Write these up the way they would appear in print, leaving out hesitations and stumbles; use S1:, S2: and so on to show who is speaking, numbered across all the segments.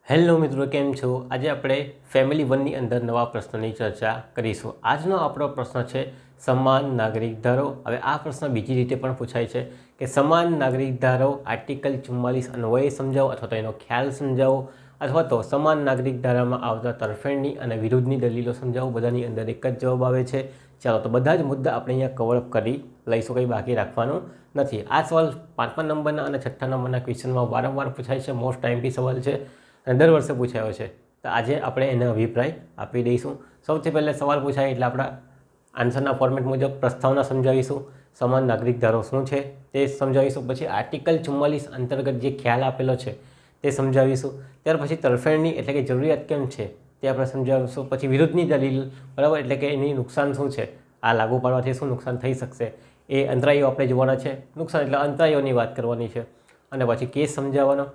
S1: Hello મિત્રો, કેમ છો? આજે આપણે ફેમિલી વનની અંદર નવા પ્રશ્નોની ચર્ચા કરીશું. આજનો આપણો પ્રશ્ન છે સમાન નાગરિક ધારો. હવે આ પ્રશ્ન બીજી રીતે પણ પૂછાય છે કે સમાન નાગરિક ધારો આર્ટિકલ 44 અન્વયે સમજાવો, અથવા તો એનો ખ્યાલ સમજાવો, અથવા તો સમાન નાગરિક ધારામાં આવતા તરફેણની અને વિરુદ્ધની દલીલો સમજાવો. બધાની અંદર એક જ જવાબ આવે છે. ચાલો તો બધા જ મુદ્દા આપણે અહીંયા કવરઅપ કરી લઈશું, કંઈ બાકી રાખવાનું નથી. આ સવાલ 5મા નંબરના અને 6ઠ્ઠા નંબરના ક્વેશ્ચનમાં વારંવાર પૂછાય છે. મોસ્ટ ટાઈમથી સવાલ છે અને દર વર્ષે પૂછાયો છે. તો આજે આપણે એનો અભિપ્રાય આપી દઈશું. સૌથી પહેલાં સવાલ પૂછાય એટલે આપણા આન્સરના ફોર્મેટ મુજબ પ્રસ્તાવના સમજાવીશું, સમાન નાગરિક ધારો શું છે તે સમજાવીશું, પછી આર્ટિકલ 44 અંતર્ગત જે ખ્યાલ આપેલો છે તે સમજાવીશું, ત્યાર પછી તરફેણની એટલે કે જરૂરિયાત કેમ છે તે આપણે સમજાવીશું, પછી વિરુદ્ધની દલીલ, બરાબર, એટલે કે એની નુકસાન શું છે, આ લાગુ પાડવાથી શું નુકસાન થઈ શકશે એ અંતરાયો આપણે જોવાના છે. નુકસાન એટલે અંતરાયોની વાત કરવાની છે, અને પછી કેસ સમજાવવાનો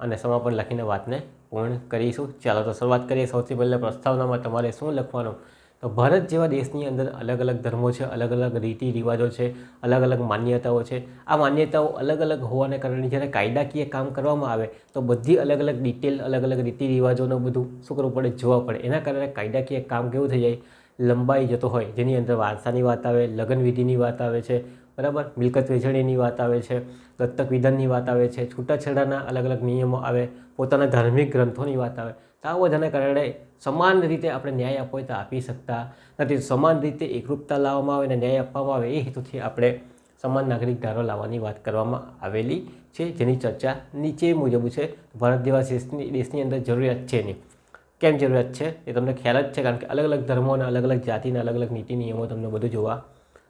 S1: અને સમાપન લખીને વાતને પૂર્ણ કરીશું. ચાલો તો શરૂઆત કરીએ. સૌથી પહેલાં પ્રસ્તાવનામાં તમારે શું લખવાનું? તો ભારત જેવા દેશની અંદર અલગ અલગ ધર્મો છે, અલગ અલગ રીતિ રિવાજો છે, અલગ અલગ માન્યતાઓ છે. આ માન્યતાઓ અલગ અલગ હોવાને કારણે જ્યારે કાયદાકીય કામ કરવામાં આવે તો બધી અલગ અલગ ડિટેલ, અલગ અલગ રીતિ રિવાજોનું બધું શું કરવું પડે? જોવા પડે. એના કારણે કાયદાકીય કામ કેવું થઈ જાય? લંબાઈ જતો હોય, જેની અંદર વારસાની વાત આવે, લગ્ન વિધિની વાત આવે છે, બરાબર, મિલકત વહેંચણીની વાત આવે છે, દત્તક વિધાનની વાત આવે છે, છૂટાછેડાના અલગ અલગ નિયમો આવે, પોતાના ધાર્મિક ગ્રંથોની વાત આવે. તો આ બધાના કારણે સમાન રીતે આપણે ન્યાય આપવો હોય તો આપી શકતા નથી. સમાન રીતે એકરૂપતા લાવવામાં આવે અને ન્યાય આપવામાં આવે એ હેતુથી આપણે સમાન નાગરિક ધારો લાવવાની વાત કરવામાં આવેલી છે, જેની ચર્ચા નીચે મુજબ છે. ભારત જેવા દેશની અંદર જરૂરિયાત છે નહીં. કેમ જરૂરિયાત છે એ તમને ખ્યાલ જ છે, કારણ કે અલગ અલગ ધર્મો અને અલગ અલગ જાતિના અલગ અલગ નીતિ નિયમો તમને બધું જોવા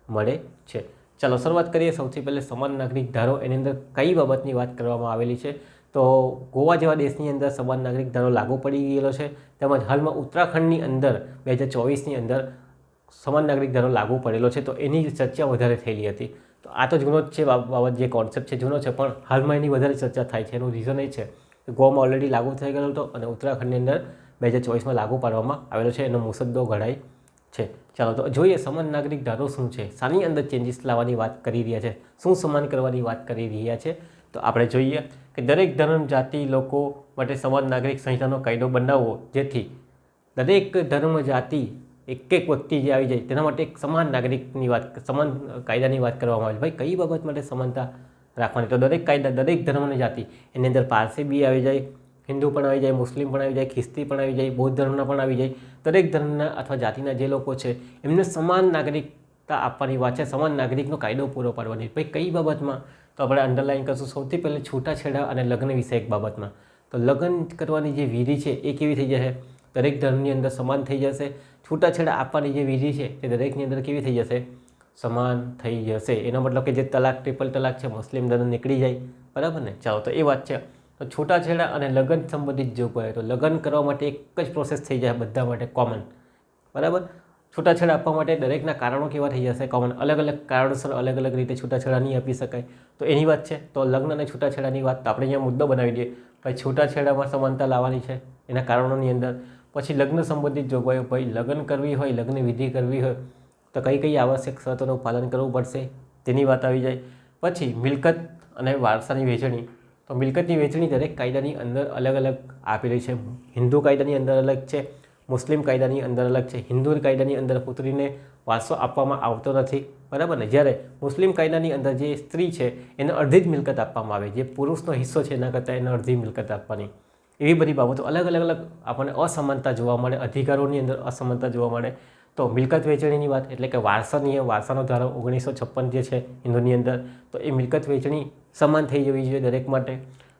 S1: મળે છે. ચાલો શરૂઆત કરીએ. સૌથી પહેલાં સમાન નાગરિક ધારો, એની અંદર કઈ બાબતની વાત કરવામાં આવેલી છે? તો ગોવા જેવા દેશની અંદર સમાન નાગરિક ધારો લાગુ પડી ગયેલો છે, તેમજ હાલમાં ઉત્તરાખંડની અંદર 2024ની અંદર સમાન નાગરિક ધારો લાગુ પડેલો છે. તો એની ચર્ચા વધારે થયેલી હતી. તો આ તો જૂનો જ છે બાબત, જે કોન્સેપ્ટ છે જૂનો છે, પણ હાલમાં એની વધારે ચર્ચા થાય છે. એનું રીઝન એ છે કે ગોવામાં ઓલરેડી લાગુ થઈ ગયેલો હતો અને ઉત્તરાખંડની અંદર 2024માં લાગુ પાડવામાં આવેલો છે. એનો મુસદ્દો ઘડાય છે. ચાલો તો જોઈએ સમાન નાગરિક ધારો શું છે, શાની અંદર ચેન્જીસ લાવવાની વાત કરી રહ્યા છે, શું સમાન કરવાની વાત કરી રહ્યા છે. તો આપણે જોઈએ કે દરેક ધર્મ જાતિ લોકો માટે સમાન નાગરિક સંહિતાનો કાયદો બનાવવો, જેથી દરેક ધર્મ જાતિ એક એક વ્યક્તિ જે આવી જાય તેના માટે એક સમાન નાગરિકની વાત, સમાન કાયદાની વાત કરવામાં આવે છે. ભાઈ કઈ બાબત માટે સમાનતા રાખવાની? તો દરેક કાયદા, દરેક ધર્મ અને જાતિ, એની અંદર પારસી બી આવી જાય, હિન્દુ પણ આવી જાય, મુસ્લિમ પણ આવી જાય, ખ્રિસ્તી પણ આવી જાય, બૌદ્ધ ધર્મના પણ આવી જાય. દરેક ધર્મના અથવા જાતિના જે લોકો છે એમને સમાન નાગરિકતા આપવાની વાત છે, સમાન નાગરિકનો કાયદો પૂરો પાડવાની. ભાઈ કઈ બાબતમાં? તો આપણે અંડરલાઈન કરશું. સૌથી પહેલાં છૂટાછેડા અને લગ્ન વિશે એક બાબતમાં. તો લગ્ન કરવાની જે વિધિ છે એ કેવી થઈ જશે? દરેક ધર્મની અંદર સમાન થઈ જશે. છૂટાછેડા આપવાની જે વિધિ છે તે દરેકની અંદર કેવી થઈ જશે? સમાન થઈ જશે. એનો મતલબ કે જે તલાક, ટ્રિપલ તલાક છે, મુસ્લિમ ધર્મ નીકળી જાય, બરાબર ને? ચાલો તો એ વાત છે. તો છૂટાછેડા અને લગ્ન સંબંધિત જોવું પડે તો લગ્ન કરવા માટે એક જ પ્રોસેસ થઈ જાય બધા માટે, કોમન, બરાબર. છૂટાછેડા આપવા માટે દરેકના કારણો કેવા થઈ જશે? કોમન. અલગ અલગ કારણોસર અલગ અલગ રીતે છૂટાછેડા નહીં આપી શકાય, તો એની વાત છે. તો લગ્ન અને છૂટાછેડાની વાત આપણે અહીંયા મુદ્દો બનાવી દઈએ. ભાઈ છૂટાછેડામાં સમાનતા લાવવાની છે એના કારણોની અંદર. પછી લગ્ન સંબંધિત જોગવાઈઓ, ભાઈ લગ્ન કરવી હોય, લગ્ન વિધિ કરવી હોય તો કઈ કઈ આવશ્યક શરતોનું પાલન કરવું પડશે તેની વાત આવી જાય. પછી મિલકત અને વારસાની વહેંચણી. તો મિલકતની વહેંચણી દરેક કાયદાની અંદર અલગ અલગ આપેલી છે. હિન્દુ કાયદાની અંદર અલગ છે, મુસ્લિમ કાયદાની અંદર અલગ છે. હિન્દુ કાયદાની અંદર પુત્રીને વારસો આપવામાં આવતો નથી, બરાબર ને? જ્યારે મુસ્લિમ કાયદાની અંદર જે સ્ત્રી છે એને અડધી જ મિલકત આપવામાં આવે, જે પુરુષનો હિસ્સો છે એના કરતાં એને અડધી મિલકત આપવાની. એવી બધી બાબતો અલગ અલગ અલગ આપણને અસમાનતા જોવા મળે, અધિકારોની અંદર અસમાનતા જોવા મળે. તો મિલકત વહેંચણીની વાત એટલે કે વારસાનો ધારો 1956 જે છે હિન્દુની અંદર, તો એ મિલકત વહેંચણી સમાન થઈ જવી જોઈએ દરેક માટે.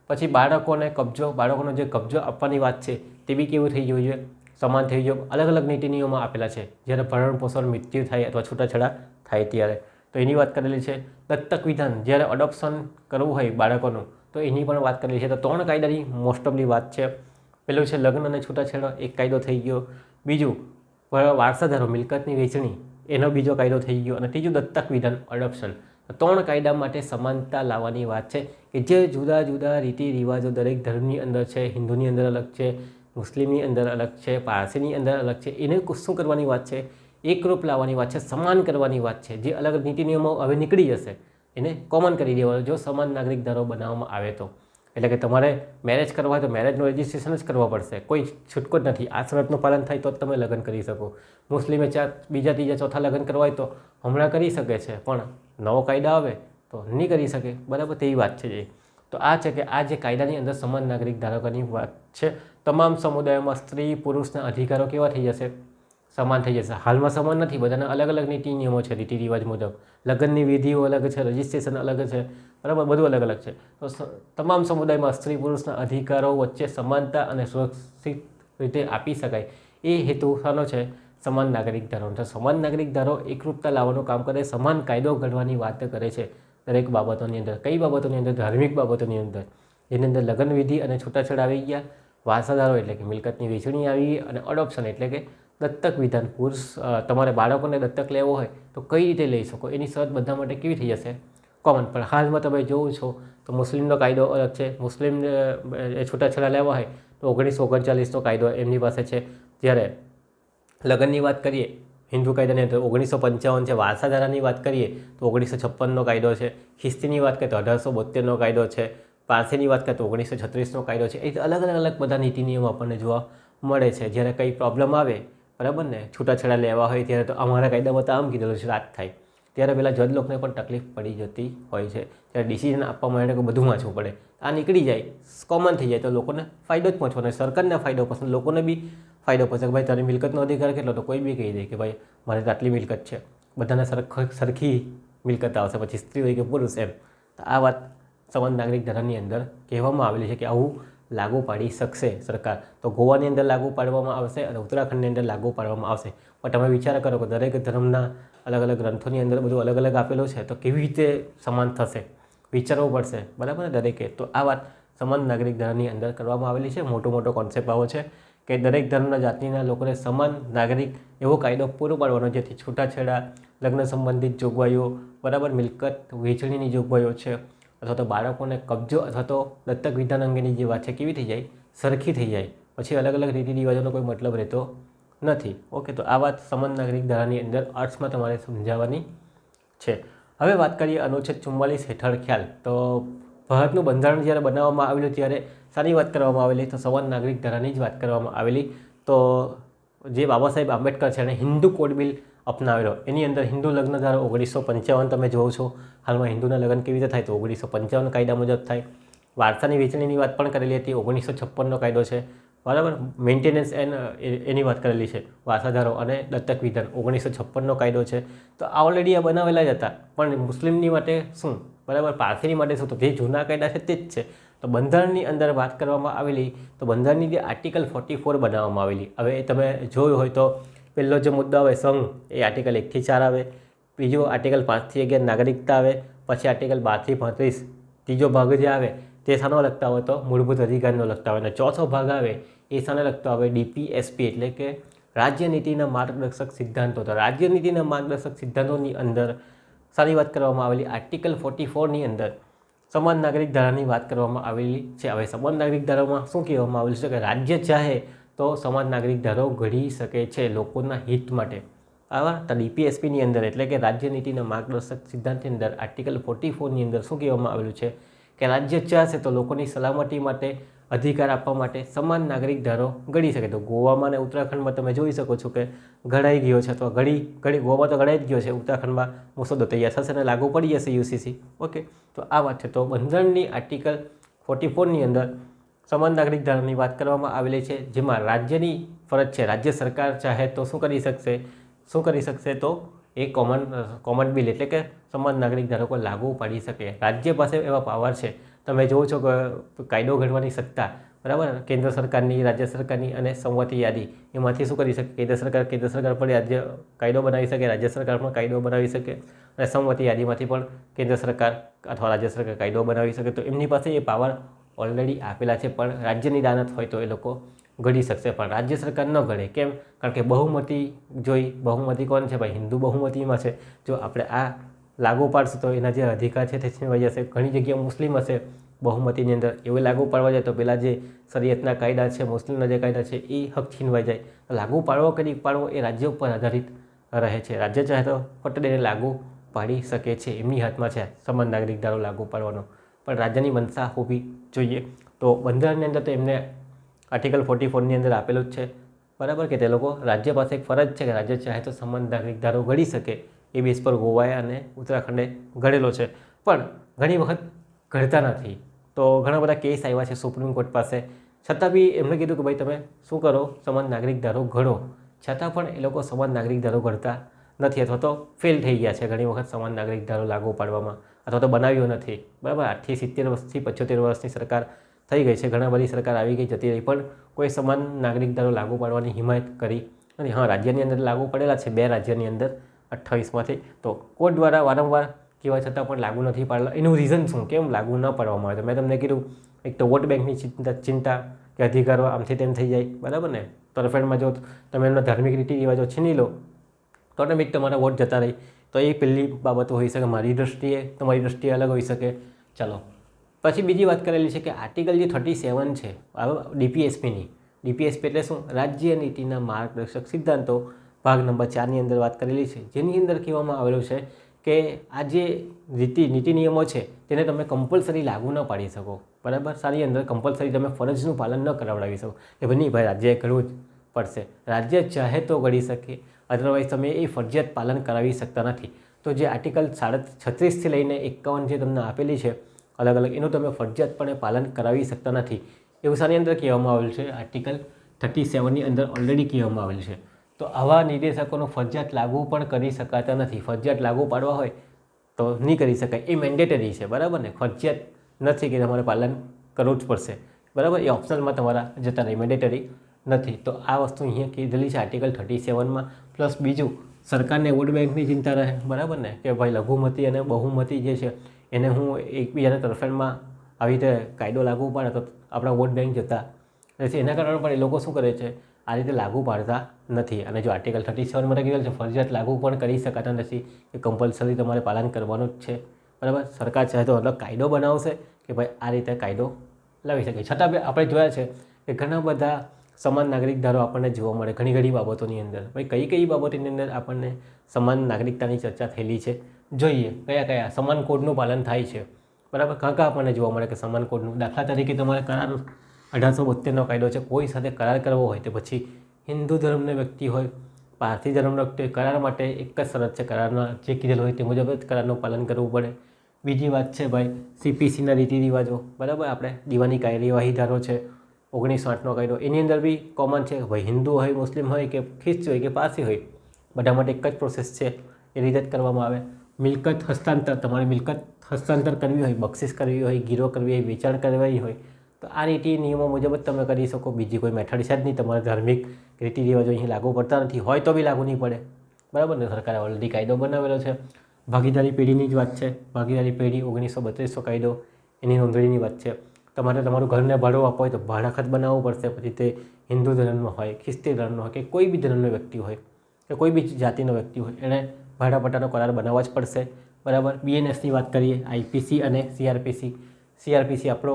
S1: પછી બાળકોનો જે કબજો આપવાની વાત છે તે બી કેવું થઈ જવું જોઈએ? સમાન થઈ જોઈએ. અલગ અલગ નીતિ નિયમો આપેલા છે જ્યારે ભરણ પોષણ, મૃત્યુ થાય અથવા છૂટાછેડા થાય ત્યારે, તો એની વાત કરેલી છે. દત્તક વિધાન, જ્યારે અડોપ્શન કરવું હોય બાળકોનું તો એની પણ વાત કરેલી છે. તો 3 કાયદાની મોસ્ટ ઓફલી વાત છે. પેલું છે લગ્ન અને છૂટાછેડા, એક કાયદો થઈ ગયો. બીજું વારસાધારો, મિલકતની વહેંચણી, એનો બીજો કાયદો થઈ ગયો. અને ત્રીજું દત્તક વિધાન, અડોપ્શન. 3 કાયદા માટે સમાનતા લાવવાની વાત છે કે જે જુદા જુદા રીતિ રિવાજો દરેક ધર્મની અંદર છે, હિન્દુની અંદર અલગ છે, મુસ્લિમની અંદર અલગ છે, પારસીની અંદર અલગ છે, એને શું કરવાની વાત છે? એકરૂપ લાવવાની વાત છે, સમાન કરવાની વાત છે. જે અલગ નીતિ નિયમો હવે નીકળી જશે એને કોમન કરી દેવાનો જો સમાન નાગરિક ધારો બનાવવામાં આવે તો. એટલે કે તમારે મેરેજ કરવા હોય તો મેરેજનું રજિસ્ટ્રેશન જ કરવા પડશે, કોઈ છૂટકો જ નથી. આ શરતનું પાલન થાય તો જ તમે લગ્ન કરી શકો. મુસ્લિમે બીજા ત્રીજા ચોથા લગ્ન કરવા હોય તો હમણાં કરી શકે છે, પણ નવો કાયદો આવે તો નહીં કરી શકે, બરાબર? તેવી વાત છે. તો આ છે કે આ જે કાયદાની અંદર સમાન નાગરિક ધારકોની વાત છે. તમામ સમુદાયોમાં સ્ત્રી પુરુષના અધિકારો કેવા થઈ જશે? સમાન થઈ જશે. હાલમાં સમાન નથી, બધાના અલગ અલગ નીતિ નિયમો છે, રીતિ રિવાજ મુજબ. લગ્નની વિધિઓ અલગ છે, રજિસ્ટ્રેશન અલગ છે, બરાબર? બધું અલગ અલગ છે. તો તમામ સમુદાયમાં સ્ત્રી પુરુષના અધિકારો વચ્ચે સમાનતા અને સુરક્ષિત રીતે આપી શકાય, એ હેતુ શાનો છે? સમાન નાગરિક ધારો. તો સમાન નાગરિક ધારો એકરૂપતા લાવવાનું કામ કરે, સમાન કાયદો ઘડવાની વાત કરે છે દરેક બાબતોની અંદર. કઈ બાબતોની અંદર? ધાર્મિક બાબતોની અંદર, જેની અંદર લગ્ન વિધિ અને છૂટાછેડા આવી ગયા, વારસાદારો એટલે કે મિલકતની વહેંચણી આવી ગઈ, અને અડોપ્શન એટલે કે દત્તક વિધાન. પુરુષ તમારે બાળકોને દત્તક લેવો હોય તો કઈ રીતે લઈ શકો, એની શરત બધા માટે કેવી થઈ જશે? કોમન. પણ હાલમાં તમે જોવો છો તો મુસ્લિમનો કાયદો અલગ છે. મુસ્લિમ છૂટાછેડા લેવા હોય તો 1939નો કાયદો એમની પાસે છે. જ્યારે લગ્નની વાત કરીએ હિન્દુ કાયદાની અંદર 1955 છે. વારસાદારાની વાત કરીએ તો 1956નો કાયદો છે. ખિસ્તીની વાત કરીએ તો 1872નો કાયદો છે. પારસીની વાત કરીએ તો 1936નો કાયદો છે. એ અલગ અલગ બધા નીતિ નિયમો આપણને જોવા મળે છે. જ્યારે કંઈ પ્રોબ્લેમ આવે, બરાબર ને, છૂટાછેડા લેવા હોય ત્યારે તો અમારા કાયદામાં તો આમ કીધેલું છે, રાત થાય ત્યારે પેલા જજ લોકોને પણ તકલીફ પડી જતી હોય છે. ત્યારે ડિસિઝન આપવા માટે બધું વાંચવું પડે. આ નીકળી જાય, કોમન થઈ જાય તો લોકોને ફાયદો જ પહોંચવાનો, સરકારને ફાયદો પહોંચે, લોકોને બી ફાયદો પહોંચે કે ભાઈ તારી મિલકતનો અધિકાર કેટલો, તો કોઈ બી કહી દે કે ભાઈ મારે તો આટલી મિલકત છે, બધાને સરખી મિલકત આવશે, પછી સ્ત્રી હોય કે પુરુષ એમ. તો આ વાત સમાન નાગરિક ધારાની અંદર કહેવામાં આવેલી છે કે આવું લાગુ પાડી શકશે સરકાર. તો ગોવાની અંદર લાગુ પાડવામાં આવશે અને ઉત્તરાખંડની અંદર લાગુ પાડવામાં આવશે. પણ તમે વિચાર કરો કે દરેક ધર્મના અલગ અલગ ગ્રંથોની અંદર બધું અલગ અલગ આપેલું છે, તો કેવી રીતે સમાન થશે? વિચારવું પડશે, બરાબર ને, દરેકે. તો આ વાત સમાન નાગરિક ધારાની અંદર કરવામાં આવેલી છે. મોટો કોન્સેપ્ટ આવો છે કે દરેક ધર્મના જાતિના લોકોને સમાન નાગરિક એવો કાયદો પૂરો પાડવાનો, જેથી છૂટાછેડા, લગ્ન સંબંધિત જોગવાઈઓ, બરાબર, મિલકત વહેંચણીની જોગવાઈઓ છે, અથવા તો બાળકોને કબજો અથવા તો દત્તક વિધાન અંગેની જે વાત છે કેવી થઈ જાય? સરખી થઈ જાય. પછી અલગ અલગ રીતિ રિવાજોનો કોઈ મતલબ રહેતો નથી. ઓકે, તો આ વાત સમાન નાગરિક ધારાની અંદર અર્થમાં તમારે સમજાવવાની છે. હવે વાત કરીએ અનુચ્છેદ 44 હેઠળ ખ્યાલ. તો ભારતનું બંધારણ જ્યારે બનાવવામાં આવેલું ત્યારે શાની વાત કરવામાં આવેલી? તો સમાન નાગરિક ધારાની જ વાત કરવામાં આવેલી. તો જે બાબા સાહેબ આંબેડકર છે એણે હિન્દુ કોડ બિલ અપનાવેલો. એની અંદર હિન્દુ લગ્ન ધારો 1955 તમે જોવો છો. હાલમાં હિન્દુના લગ્ન કેવી રીતે થાય? તો 1955 કાયદા મુજબ થાય. વારસાની વહેંચણીની વાત પણ કરેલી હતી, 1956નો કાયદો છે, બરાબર. મેન્ટેનન્સ એની વાત કરેલી છે, વારસાદારો અને દત્તક વિધાન 1956નો કાયદો છે. તો આ ઓલરેડી આ બનાવેલા જ હતા. પણ મુસ્લિમની માટે શું, બરાબર, પારસીની માટે શું? તો જે જૂના કાયદા છે તે જ છે. તો બંધારણની અંદર વાત કરવામાં આવેલી, તો બંધારણની જે આર્ટિકલ 44 બનાવવામાં આવેલી. હવે તમે જોયું હોય તો પહેલો જે મુદ્દો આવે સંઘ, એ આર્ટિકલ 1 થી 4 આવે. બીજો આર્ટિકલ 5 થી 11 નાગરિકતા આવે. પછી આર્ટિકલ 12 થી 35 ત્રીજો ભાગ જે આવે તે શાનો લગતા હોય? તો મૂળભૂત અધિકારનો લગતા હોય. અને ચોથો ભાગ આવે એ શાને લગતો આવે? DPSP એટલે કે રાજ્ય નીતિના માર્ગદર્શક સિદ્ધાંતો. તો રાજ્ય નીતિના માર્ગદર્શક સિદ્ધાંતોની અંદર શાની વાત કરવામાં આવેલી? આર્ટિકલ 44ની અંદર સમાન નાગરિક ધારાની વાત કરવામાં આવેલી છે. હવે સમાન નાગરિક ધારામાં શું કહેવામાં આવેલું છે કે રાજ્ય ચાહે તો સમાન નાગરિક ધારો ઘડી શકે છે લોકોના હિત માટે. આવા તો DPSPની અંદર એટલે કે રાજ્ય નીતિના માર્ગદર્શક સિદ્ધાંતની અંદર આર્ટિકલ 44ની અંદર શું કહેવામાં આવેલું છે કે રાજ્ય ચાહશે તો લોકોની સલામતી માટે, અધિકાર આપવા માટે સમાન નાગરિક ધારો ઘડી શકે. તો ગોવામાં અને ઉત્તરાખંડમાં તમે જોઈ શકો છો કે ઘડાઈ ગયો છે, અથવા ગોવામાં તો ઘડાઈ જ ગયો છે, ઉત્તરાખંડમાં મુસદ્દો તૈયાર થશે અને લાગુ પડી જશે UCC. ઓકે, તો આ વાત છે. તો બંધારણની આર્ટિકલ 44ની અંદર સમાન નાગરિક ધારાની વાત કરવામાં આવેલી છે, જેમાં રાજ્યની ફરજ છે, રાજ્ય સરકાર ચાહે તો શું કરી શકશે? તો એ કોમન બિલ એટલે કે સમાન નાગરિક ધારો પર લાગુ પાડી શકે. રાજ્ય પાસે એવા પાવર છે. તમે જોવો છો કે કાયદો ઘડવાની સત્તા, બરાબર, કેન્દ્ર સરકારની, રાજ્ય સરકારની અને સંમતિ યાદી એમાંથી શું કરી શકે? કેન્દ્ર સરકાર પણ રાજ્ય કાયદો બનાવી શકે, રાજ્ય સરકાર પણ કાયદો બનાવી શકે, અને સંમતિ યાદીમાંથી પણ કેન્દ્ર સરકાર અથવા રાજ્ય સરકાર કાયદો બનાવી શકે. તો એમની પાસે એ પાવર ઓલરેડી આપેલા છે. પણ રાજ્યની દાનત હોય તો એ લોકો ઘડી શકશે, પણ રાજ્ય સરકાર ન ઘડે. કેમ? કારણ કે બહુમતી કોણ છે? ભાઈ હિન્દુ બહુમતીમાં છે. જો આપણે આ લાગુ પાડશું તો એના જે અધિકાર છે તે છીનવાઈ જશે. ઘણી જગ્યાએ મુસ્લિમ હશે બહુમતીની અંદર, એવું લાગુ પાડવા જાય તો પેલા જે શરીયતના કાયદા છે, મુસ્લિમના જે કાયદા છે એ હક છીનવાઈ જાય. લાગુ પાડવો એ રાજ્ય ઉપર આધારિત રહે છે. રાજ્ય ચાહે તો ફટ દઈને લાગુ પાડી શકે છે, એમની હાથમાં છે સમાન નાગરિક ધારો લાગુ પાડવાનો. પણ રાજ્યની મંશા હોવી જોઈએ. તો બંધારણની અંદર તો એમને આર્ટિકલ 44ની અંદર આપેલું જ છે, બરાબર, કે તે લોકો રાજ્ય પાસે એક ફરજ છે કે રાજ્ય ચાહે તો સમાન નાગરિક ધારો ઘડી શકે. એ બેઝ પર ગોવાએ અને ઉત્તરાખંડે ઘડેલો છે, પણ ઘણી વખત ઘડતા નથી. તો ઘણા બધા કેસ આવ્યા છે સુપ્રીમ કોર્ટ પાસે, છતાં બી એમણે કીધું કે ભાઈ તમે શું કરો, સમાન નાગરિક ધારો ઘડો, છતાં પણ એ લોકો સમાન નાગરિક ધારો ઘડતા નથી અથવા તો ફેલ થઈ ગયા છે ઘણી વખત સમાન નાગરિક ધારો લાગુ પાડવામાં, અથવા તો બનાવ્યો નથી. બરાબર, 8થી 70 વર્ષથી 75 વર્ષની સરકાર થઈ ગઈ છે, ઘણા બધી સરકાર આવી ગઈ જતી રહી, પણ કોઈ સમાન નાગરિક ધારો લાગુ પાડવાની હિમાયત કરી નથી. હા, રાજ્યની અંદર લાગુ પડેલા છે, 2 રાજ્યની અંદર 28માંથી. તો કોર્ટ દ્વારા વારંવાર કહેવા છતાં પણ લાગુ નથી પાડેલા. એનું રીઝન શું, કેમ લાગુ ન પાડવામાં આવે? તો મેં તમને કીધું, એક તો વોટ બેંકની ચિંતા કે અધિકારો આમથી તેમ થઈ જાય, બરાબર ને. તરફેણમાં જો તમે એમના ધાર્મિક રીતિ રિવાજો છીની લો તો ઓટોમેટિક તમારા વોટ જતા રહી. તો એ પહેલી બાબતો હોઈ શકે, મારી દ્રષ્ટિએ, તમારી દ્રષ્ટિએ અલગ હોઈ શકે. ચાલો, પછી બીજી વાત કરેલી છે કે આર્ટિકલ જે 37 છે ડીપીએસપીની. ડીપીએસપી એટલે શું? રાજ્ય નીતિના માર્ગદર્શક સિદ્ધાંતો ભાગ નંબર 4ની અંદર વાત કરેલી છે, જેની અંદર કહેવામાં આવેલું છે કે આ જે નીતિ નિયમો છે તેને તમે કમ્પલસરી લાગુ ન પાડી શકો, બરાબર. સારી અંદર કમ્પલસરી તમે ફરજનું પાલન ન કરાવડાવી શકો કે ભાઈ નહીં ભાઈ રાજ્યએ કરવું જ પડશે. રાજ્ય ચાહે તો કરી શકે, અધરવાઇઝ તમે એ ફરજિયાત પાલન કરાવી શકતા નથી. તો જે આર્ટિકલ 36થી લઈને 51 જે તમને આપેલી છે અલગ અલગ, એનું તમે ફરજિયાતપણે પાલન કરાવી શકતા નથી, એવું સારી અંદર કહેવામાં આવેલું છે. આર્ટિકલ 37ની અંદર ઓલરેડી કહેવામાં આવેલું છે. તો આવા નિર્દેશકોનો ફરજિયાત લાગુ પણ કરી શકાતા નથી. ફરજિયાત લાગુ પાડવા હોય તો નહીં કરી શકાય, એ મેન્ડેટરી છે, બરાબર ને. ફરજિયાત નથી કે તમારે પાલન કરવું જ પડશે, બરાબર. એ ઓપ્શનલમાં તમારા જતા રહે, મેન્ડેટરી નથી. તો આ વસ્તુ અહીંયા કીધેલી છે આર્ટિકલ 37માં. પ્લસ બીજું, સરકારને વોટ બેંકની ચિંતા રહે, બરાબર ને, કે ભાઈ લઘુમતી અને બહુમતી જે છે એને હું એકબીજાને તરફેણમાં આવી રીતે કાયદો લાગુ પાડે તો આપણા વોટ બેંક જતા રહેશે. એના કારણે પણ એ લોકો શું કરે છે, આ રીતે લાગુ પાડતા નથી. અને જો આર્ટિકલ 37 માટે કીધેલું છે ફરજિયાત લાગુ પણ કરી શકાતા નથી, કે કમ્પલસરી તમારે પાલન કરવાનું જ છે, બરાબર. સરકાર ચાહે તો અલગ કાયદો બનાવશે કે ભાઈ આ રીતે કાયદો લાવી શકે. છતાં બી આપણે જોયા છે કે ઘણા બધા સમાન નાગરિક ધારો આપણને જોવા મળે ઘણી બાબતોની અંદર. ભાઈ કઈ બાબતોની અંદર આપણને સમાન નાગરિકતાની ચર્ચા થયેલી છે, જોઈએ કયા સમાન કોડનું પાલન થાય છે, બરાબર. કાં આપણને જોવા મળે કે સમાન કોડનું, દાખલા તરીકે તમારે કરાર 1872નો કાયદો છે, કોઈ સાથે કરાર કરવો હોય તો પછી હિન્દુ ધર્મનો વ્યક્તિ હોય, પારસી ધર્મનો વ્યક્તિ હોય, કરાર માટે એક જ શરત છે, કરારના જે કીધેલું હોય તે મુજબ જ કરારનું પાલન કરવું પડે. બીજી વાત છે ભાઈ CPCના રીતિ રિવાજો, બરાબર. આપણે દીવાની કાર્યવાહી ધારો છે 1908નો કાયદો, એની અંદર બી કોમન છે ભાઈ હિન્દુ હોય, મુસ્લિમ હોય કે ખ્રિસ્તી હોય કે પારસી હોય, બધા માટે એક જ પ્રોસેસ છે, એ રીતે જ કરવામાં આવે. મિલકત હસ્તાંતર, તમારે મિલકત હસ્તાંતર કરવી હોય, બક્ષિસ કરવી હોય, ગીરો કરવી હોય, વેચાણ કરવી હોય તો આ રીતિ નિયમો મુજબ જ તમે કરી શકો. બીજી કોઈ મેથડ છે જ નહીં. તમારે ધાર્મિક રીતિ રિવાજો અહીં લાગુ પડતા નથી, હોય તો બી લાગુ નહીં પડે, બરાબર ને. સરકારે ઓલરેડી કાયદો બનાવેલો છે. ભાગીદારી પેઢીની જ વાત છે, ભાગીદારી પેઢી 1932નો કાયદો, એની નોંધણીની વાત છે. તમારે તમારું ઘરને ભાડું આપવું હોય તો ભાડાખત બનાવવું પડશે, પછી તે હિન્દુ ધર્મનો હોય, ખ્રિસ્તી ધર્મનો હોય કે કોઈ બી ધર્મનો વ્યક્તિ હોય કે કોઈ બી જાતિનો વ્યક્તિ હોય, એણે ભાડાપટ્ટાનો કરાર બનાવવા જ પડશે, બરાબર. BNSની વાત કરીએ, IPC અને CRPC આપણો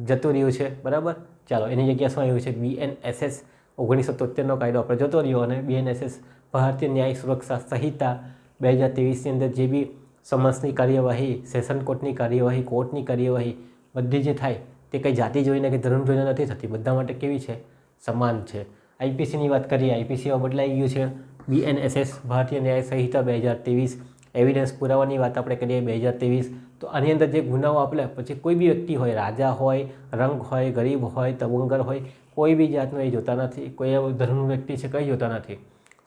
S1: જતો રહ્યું છે, બરાબર. ચાલો, એની જગ્યા શું આવ્યું છે? BNSS 1973નો કાયદો આપણે જતો રહ્યો, અને BNSS ભારતીય ન્યાય સુરક્ષા સંહિતા 2023ની અંદર જે બી સમન્સની કાર્યવાહી, સેશન કોર્ટની કાર્યવાહી, કોર્ટની કાર્યવાહી બધી જે થાય તે કંઈ જાતિ જોઈને કે ધર્મ જોઈને નથી થતી, બધા માટે કેવી છે? સમાન છે. IPCની વાત કરીએ, IPC હવે બદલાઈ ગયું છે. BNSS ભારતીય ન્યાય સંહિતા 2023, એવિડન્સ પુરાવાની વાત આપણે કરીએ 2023. તો આની અંદર જે ગુનાઓ આપણે પછી કોઈ બી વ્યક્તિ હોય, રાજા હોય, રંગ હોય, ગરીબ હોય, તવંગર હોય, કોઈ બી જાતનો એ જોતા નથી, કોઈ એવો ધર્મનો વ્યક્તિ છે કંઈ જોતા નથી.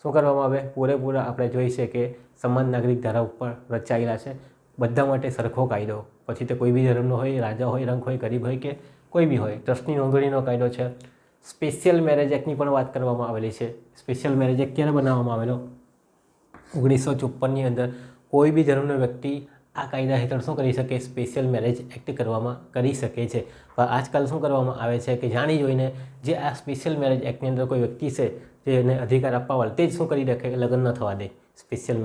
S1: શું કરવામાં આવે? પૂરેપૂરા આપણે જોઈ છે કે સમાન નાગરિક ધારા ઉપર રચાયેલા છે, બધા માટે સરખો કાયદો. પછી તે કોઈ બી ધર્મનો હોય, રાજા હોય, રંગ હોય, ગરીબ હોય કે કોઈ બી હોય. ટ્રસ્ટની નોંધણીનો કાયદો છે. સ્પેશિયલ મેરેજ એક્ટની પણ વાત કરવામાં આવેલી છે. સ્પેશિયલ મેરેજ એક્ટ ક્યારે બનાવવામાં આવેલો? 1954ની અંદર. કોઈ બી ધર્મનો વ્યક્તિ આ કાયદા હેઠળ શું કરી શકે? સ્પેશિયલ મેરેજ એક્ટ કરી શકે છે. પણ આજકાલ શું કરવામાં આવે છે કે જાણી જોઈને જે આ સ્પેશિયલ મેરેજ એક્ટની અંદર કોઈ વ્યક્તિ છે જે એને અધિકાર આપવાવાળા, તે જ શું કરી રાખે? લગ્ન ન થવા દે સ્પેશિયલ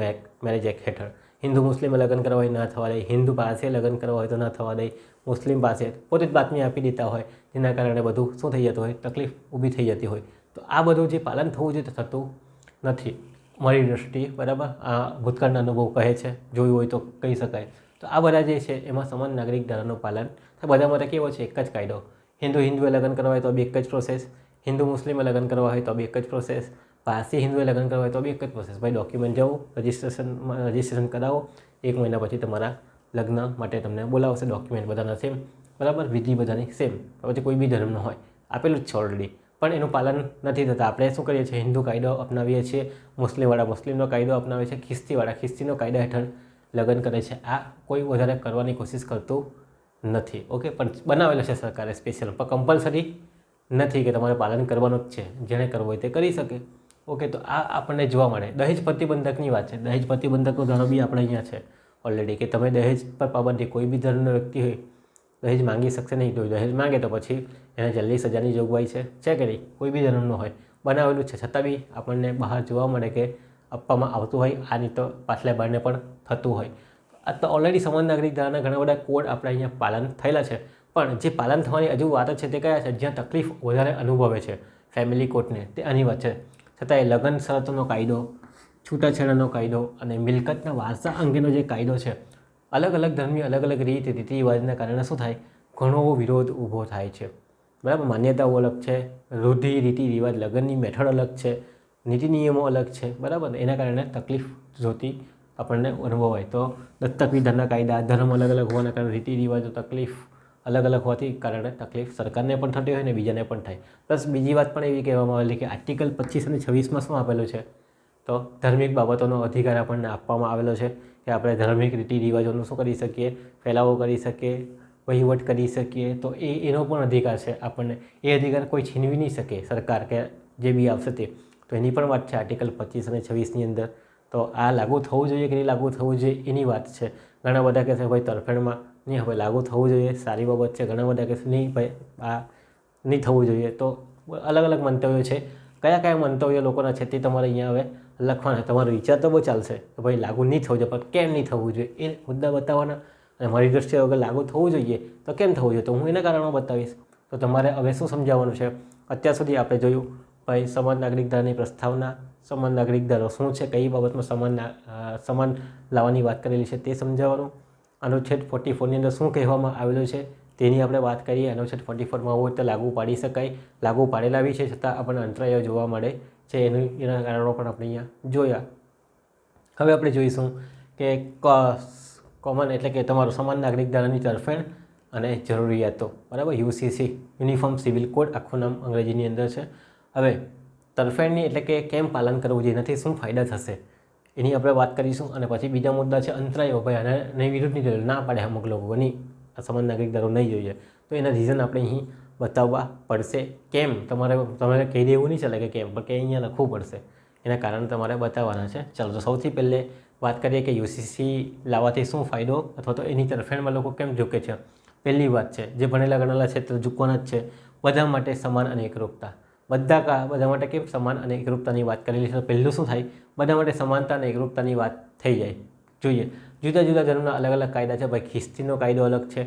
S1: મેરેજ એક્ટ હેઠળ. હિન્દુ મુસ્લિમે લગ્ન કરવા હોય ન થવા દે, હિન્દુ પાસે લગ્ન કરવા હોય તો ન થવા દે, મુસ્લિમ પાસે પોતે જ બાતમી આપી દેતા હોય, જેના કારણે બધું શું થઈ જતું હોય? તકલીફ ઊભી થઈ જતી હોય. તો આ બધું જે પાલન થવું જોઈએ તે થતું નથી મારી દૃષ્ટિએ, બરાબર. આ ભૂતકાળના અનુભવ કહે છે, જોયું હોય તો કહી શકાય. તો આ બધા જે છે એમાં સમાન નાગરિક ધારાનું પાલન તો બધા માટે કેવો છે? એક જ કાયદો. હિન્દુએ લગ્ન કરવા હોય તો બી એક જ પ્રોસેસ, હિન્દુ મુસ્લિમે લગ્ન કરવા હોય તો બી એક જ પ્રોસેસ, પારસી હિન્દુએ લગ્ન કરવા હોય તો બી એક જ પ્રોસેસ. ભાઈ ડોક્યુમેન્ટ જવું, રજિસ્ટ્રેશન કરાવો, 1 મહિના પછી તમારા લગ્ન માટે તમને બોલાવશે. ડોક્યુમેન્ટ બધાના સેમ, બરાબર, વિધિ બધાની સેમ. પછી કોઈ બી ધર્મનો હોય આપેલું જ છે ઓલરેડી, પણ એનું પાલન નથી થતા. આપણે શું કરીએ છીએ? હિન્દુ કાયદો અપનાવીએ છીએ, મુસ્લિમવાળા મુસ્લિમનો કાયદો અપનાવે છે, ખ્રિસ્તીવાળા ખ્રિસ્તીનો કાયદા હેઠળ લગ્ન કરે છે. આ કોઈ વધારે કરવાની કોશિશ કરતું નથી. ઓકે, પણ બનાવેલો છે સરકારે સ્પેશિયલ, પણ કમ્પલસરી નથી કે તમારે પાલન કરવાનું જ છે. જેણે કરવું હોય તે કરી શકે. ઓકે, તો આ આપણને જોવા મળે. દહેજ પ્રતિબંધકની વાત છે. દહેજ પ્રતિબંધકનો ધારો બી આપણે અહીંયા છે ઓલરેડી, કે તમે દહેજ પર પાબંદી, કોઈ બી ધર્મનો વ્યક્તિ હોય દહેજ માંગી શકશે નહીં. તો દહેજ માંગે તો પછી એને જલ્દી સજાની જોગવાઈ છે કે નહીં? કોઈ બી ધર્મનો હોય બનાવેલું છે, છતાં બી આપણને બહાર જોવા મળે કે આપવામાં આવતું હોય. આ નહીં તો પાછલા બારને પણ થતું હોય. આ તો ઓલરેડી સમાન નાગરિક ધારાના ઘણા બધા કોડ આપણે અહીંયા પાલન થયેલા છે. પણ જે પાલન થવાની હજુ વાત છે તે કયા છે? જ્યાં તકલીફ વધારે અનુભવે છે ફેમિલી કોર્ટને, તે આની વાત છે. છતાંય લગ્ન શરતોનો કાયદો, છૂટાછેડાનો કાયદો અને મિલકતના વારસા અંગેનો જે કાયદો છે, અલગ અલગ ધર્મની અલગ અલગ રીતિ રિવાજના કારણે શું થાય? ઘણો વિરોધ ઊભો થાય છે. બરાબર, માન્યતાઓ અલગ છે, રૂઢિ રીતિ રિવાજ, લગ્નની મેથડ અલગ છે, નીતિ નિયમો અલગ છે. બરાબર, એના કારણે તકલીફ જોતી આપણને અનુભવાય. તો દત્તક વિધાનના કાયદા, ધર્મ અલગ અલગ હોવાના કારણે રીતિ રિવાજો, તકલીફ અલગ અલગ હોવાથી કારણે તકલીફ સરકારને પણ થતી હોય ને બીજાને પણ થાય. પ્લસ બીજી વાત પણ એવી કહેવામાં આવેલી કે આર્ટિકલ 25 અને 26માં શું આપેલું છે? તો ધાર્મિક બાબતોનો અધિકાર આપણને આપવામાં આવેલો છે કે આપણે ધાર્મિક રીતિ રિવાજોનું શું કરી શકીએ? ફેલાવો કરી શકીએ, વહીવટ કરી શકીએ. તો એનો પણ અધિકાર છે આપણને. એ અધિકાર કોઈ છીનવી નહીં શકે, સરકાર કે જે બી આવશે તે. તો એની પણ વાત છે આર્ટિકલ 25 અને 26ની અંદર. તો આ લાગુ થવું જોઈએ કે નહીં લાગુ થવું જોઈએ એની વાત છે. ઘણા બધા કહેશે ભાઈ તરફેણમાં નહીં, હવે લાગુ થવું જોઈએ, સારી બાબત છે. ઘણા બધા કહેશે નહીં ભાઈ આ નહીં થવું જોઈએ. તો અલગ અલગ મંતવ્યો છે. કયા કયા મંતવ્યો લોકોના છે તે તમારે અહીંયા હવે લખવાના. તમારો વિચાર તો બહુ ચાલશે કે ભાઈ લાગુ નહીં થવું જોઈએ, પણ કેમ નહીં થવું જોઈએ એ મુદ્દા બતાવવાના. અને મારી દૃષ્ટિએ અગર લાગુ થવું જોઈએ તો કેમ થવું જોઈએ, તો હું એના કારણો બતાવીશ. તો તમારે હવે શું સમજાવવાનું છે? અત્યાર સુધી આપણે જોયું ભાઈ સમાન નાગરિક ધારાની પ્રસ્તાવના, સમાન નાગરિક ધારો શું છે, કઈ બાબતમાં સમાન લાવવાની વાત કરેલી છે તે સમજાવવાનું. અનુચ્છેદ 44ની અંદર શું કહેવામાં આવેલું છે તેની આપણે વાત કરીએ. અનુચ્છેદ 44માં હોય તો લાગુ પાડી શકાય, લાગુ પાડેલા બી છે, છતાં આપણને અંતરાયો જોવા મળે છે. એના કારણો પણ આપણે અહીંયા જોયા. હવે આપણે જોઈશું કે કોમન એટલે કે તમારું સમાન નાગરિક ધારાની તરફેણ અને જરૂરિયાતો. બરાબર, યુસીસી, યુનિફોર્મ સિવિલ કોડ આખું નામ અંગ્રેજીની અંદર છે. હવે તરફેણની એટલે કે કેમ પાલન કરવું જોઈએ, એનાથી શું ફાયદા થશે એની આપણે વાત કરીશું. અને પછી બીજા મુદ્દા છે અંતરાયો. ભાઈ આને વિરુદ્ધની જરૂર ના પાડે અમુક લોકો, નહીં આ સમાન નાગરિક ધારો નહીં જોઈએ, તો એના રીઝન આપણે અહીં બતાવવા પડશે. કેમ તમારે કહી દેવું નહીં ચાલે કે કેમ, પણ કે અહીંયા લખવું પડશે. એના કારણ તમારે બતાવવાના છે. ચાલો, તો સૌથી પહેલે વાત કરીએ કે યુસીસી લાવવાથી શું ફાયદો અથવા તો એની તરફેણમાં લોકો કેમ ઝૂકે છે. પહેલી વાત છે, જે ભણેલા ગણેલા છે તો ઝૂકવાના જ છે. બધા માટે સમાન અને એકરૂપતા. બધા માટે કેમ સમાન અને એકરૂપતાની વાત કરેલી છે? પહેલું શું થાય? બધા માટે સમાનતા અને એકરૂપતાની વાત થઈ જાય. જોઈએ, જુદા જુદા ધર્મના અલગ અલગ કાયદા છે. ભાઈ ખ્રિસ્તીનો કાયદો અલગ છે,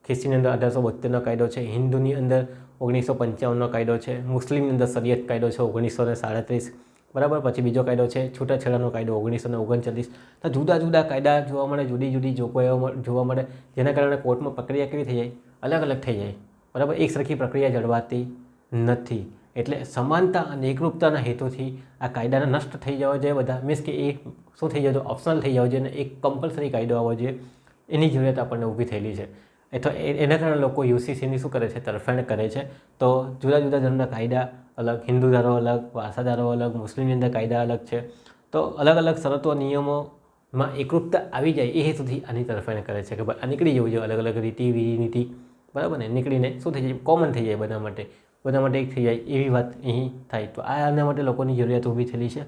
S1: ખ્રિસ્તીની અંદર 1872નો કાયદો છે, હિન્દુની અંદર 1955નો કાયદો છે, મુસ્લિમની અંદર શરિયત કાયદો છે 1937. બરાબર, પછી બીજો કાયદો છે છૂટાછેડાનો કાયદો 1939. તો જુદા જુદા કાયદા જોવા મળે, જુદી જુદી જોગવાઈઓ જોવા મળે, જેના કારણે કોર્ટમાં પ્રક્રિયા કેવી થઈ જાય? અલગ અલગ થઈ જાય. બરાબર, એક સરખી પ્રક્રિયા જળવાતી નથી. એટલે સમાનતા અને એકરૂપતાના હેતુથી આ કાયદાને નષ્ટ થઈ જવા જોઈએ બધા. મીન્સ કે એ શું થઈ જાય? ઓપ્શનલ થઈ જવા જોઈએ અને એક કમ્પલસરી કાયદો આવવો જોઈએ. એની જરૂરિયાત આપણને ઊભી થયેલી છે. તો એના કારણે લોકો યુસીસીની શું કરે છે? તરફેણ કરે છે. તો જુદા જુદા ધર્મના કાયદા અલગ, હિન્દુ ધારો અલગ, વારસાદારો અલગ, મુસ્લિમની અંદર કાયદા અલગ છે. તો અલગ અલગ શરતો નિયમોમાં એકરૂપતા આવી જાય એ હેતુથી આની તરફેણ કરે છે કે ભાઈ આ નીકળી જવું જોઈએ. અલગ અલગ રીતિ વિનીતિ, બરાબર ને, નીકળીને શું થઈ જાય? કોમન થઈ જાય બધા માટે એક થઈ જાય એવી વાત અહીં થાય. તો આના માટે લોકોની જરૂરિયાત ઊભી થયેલી છે.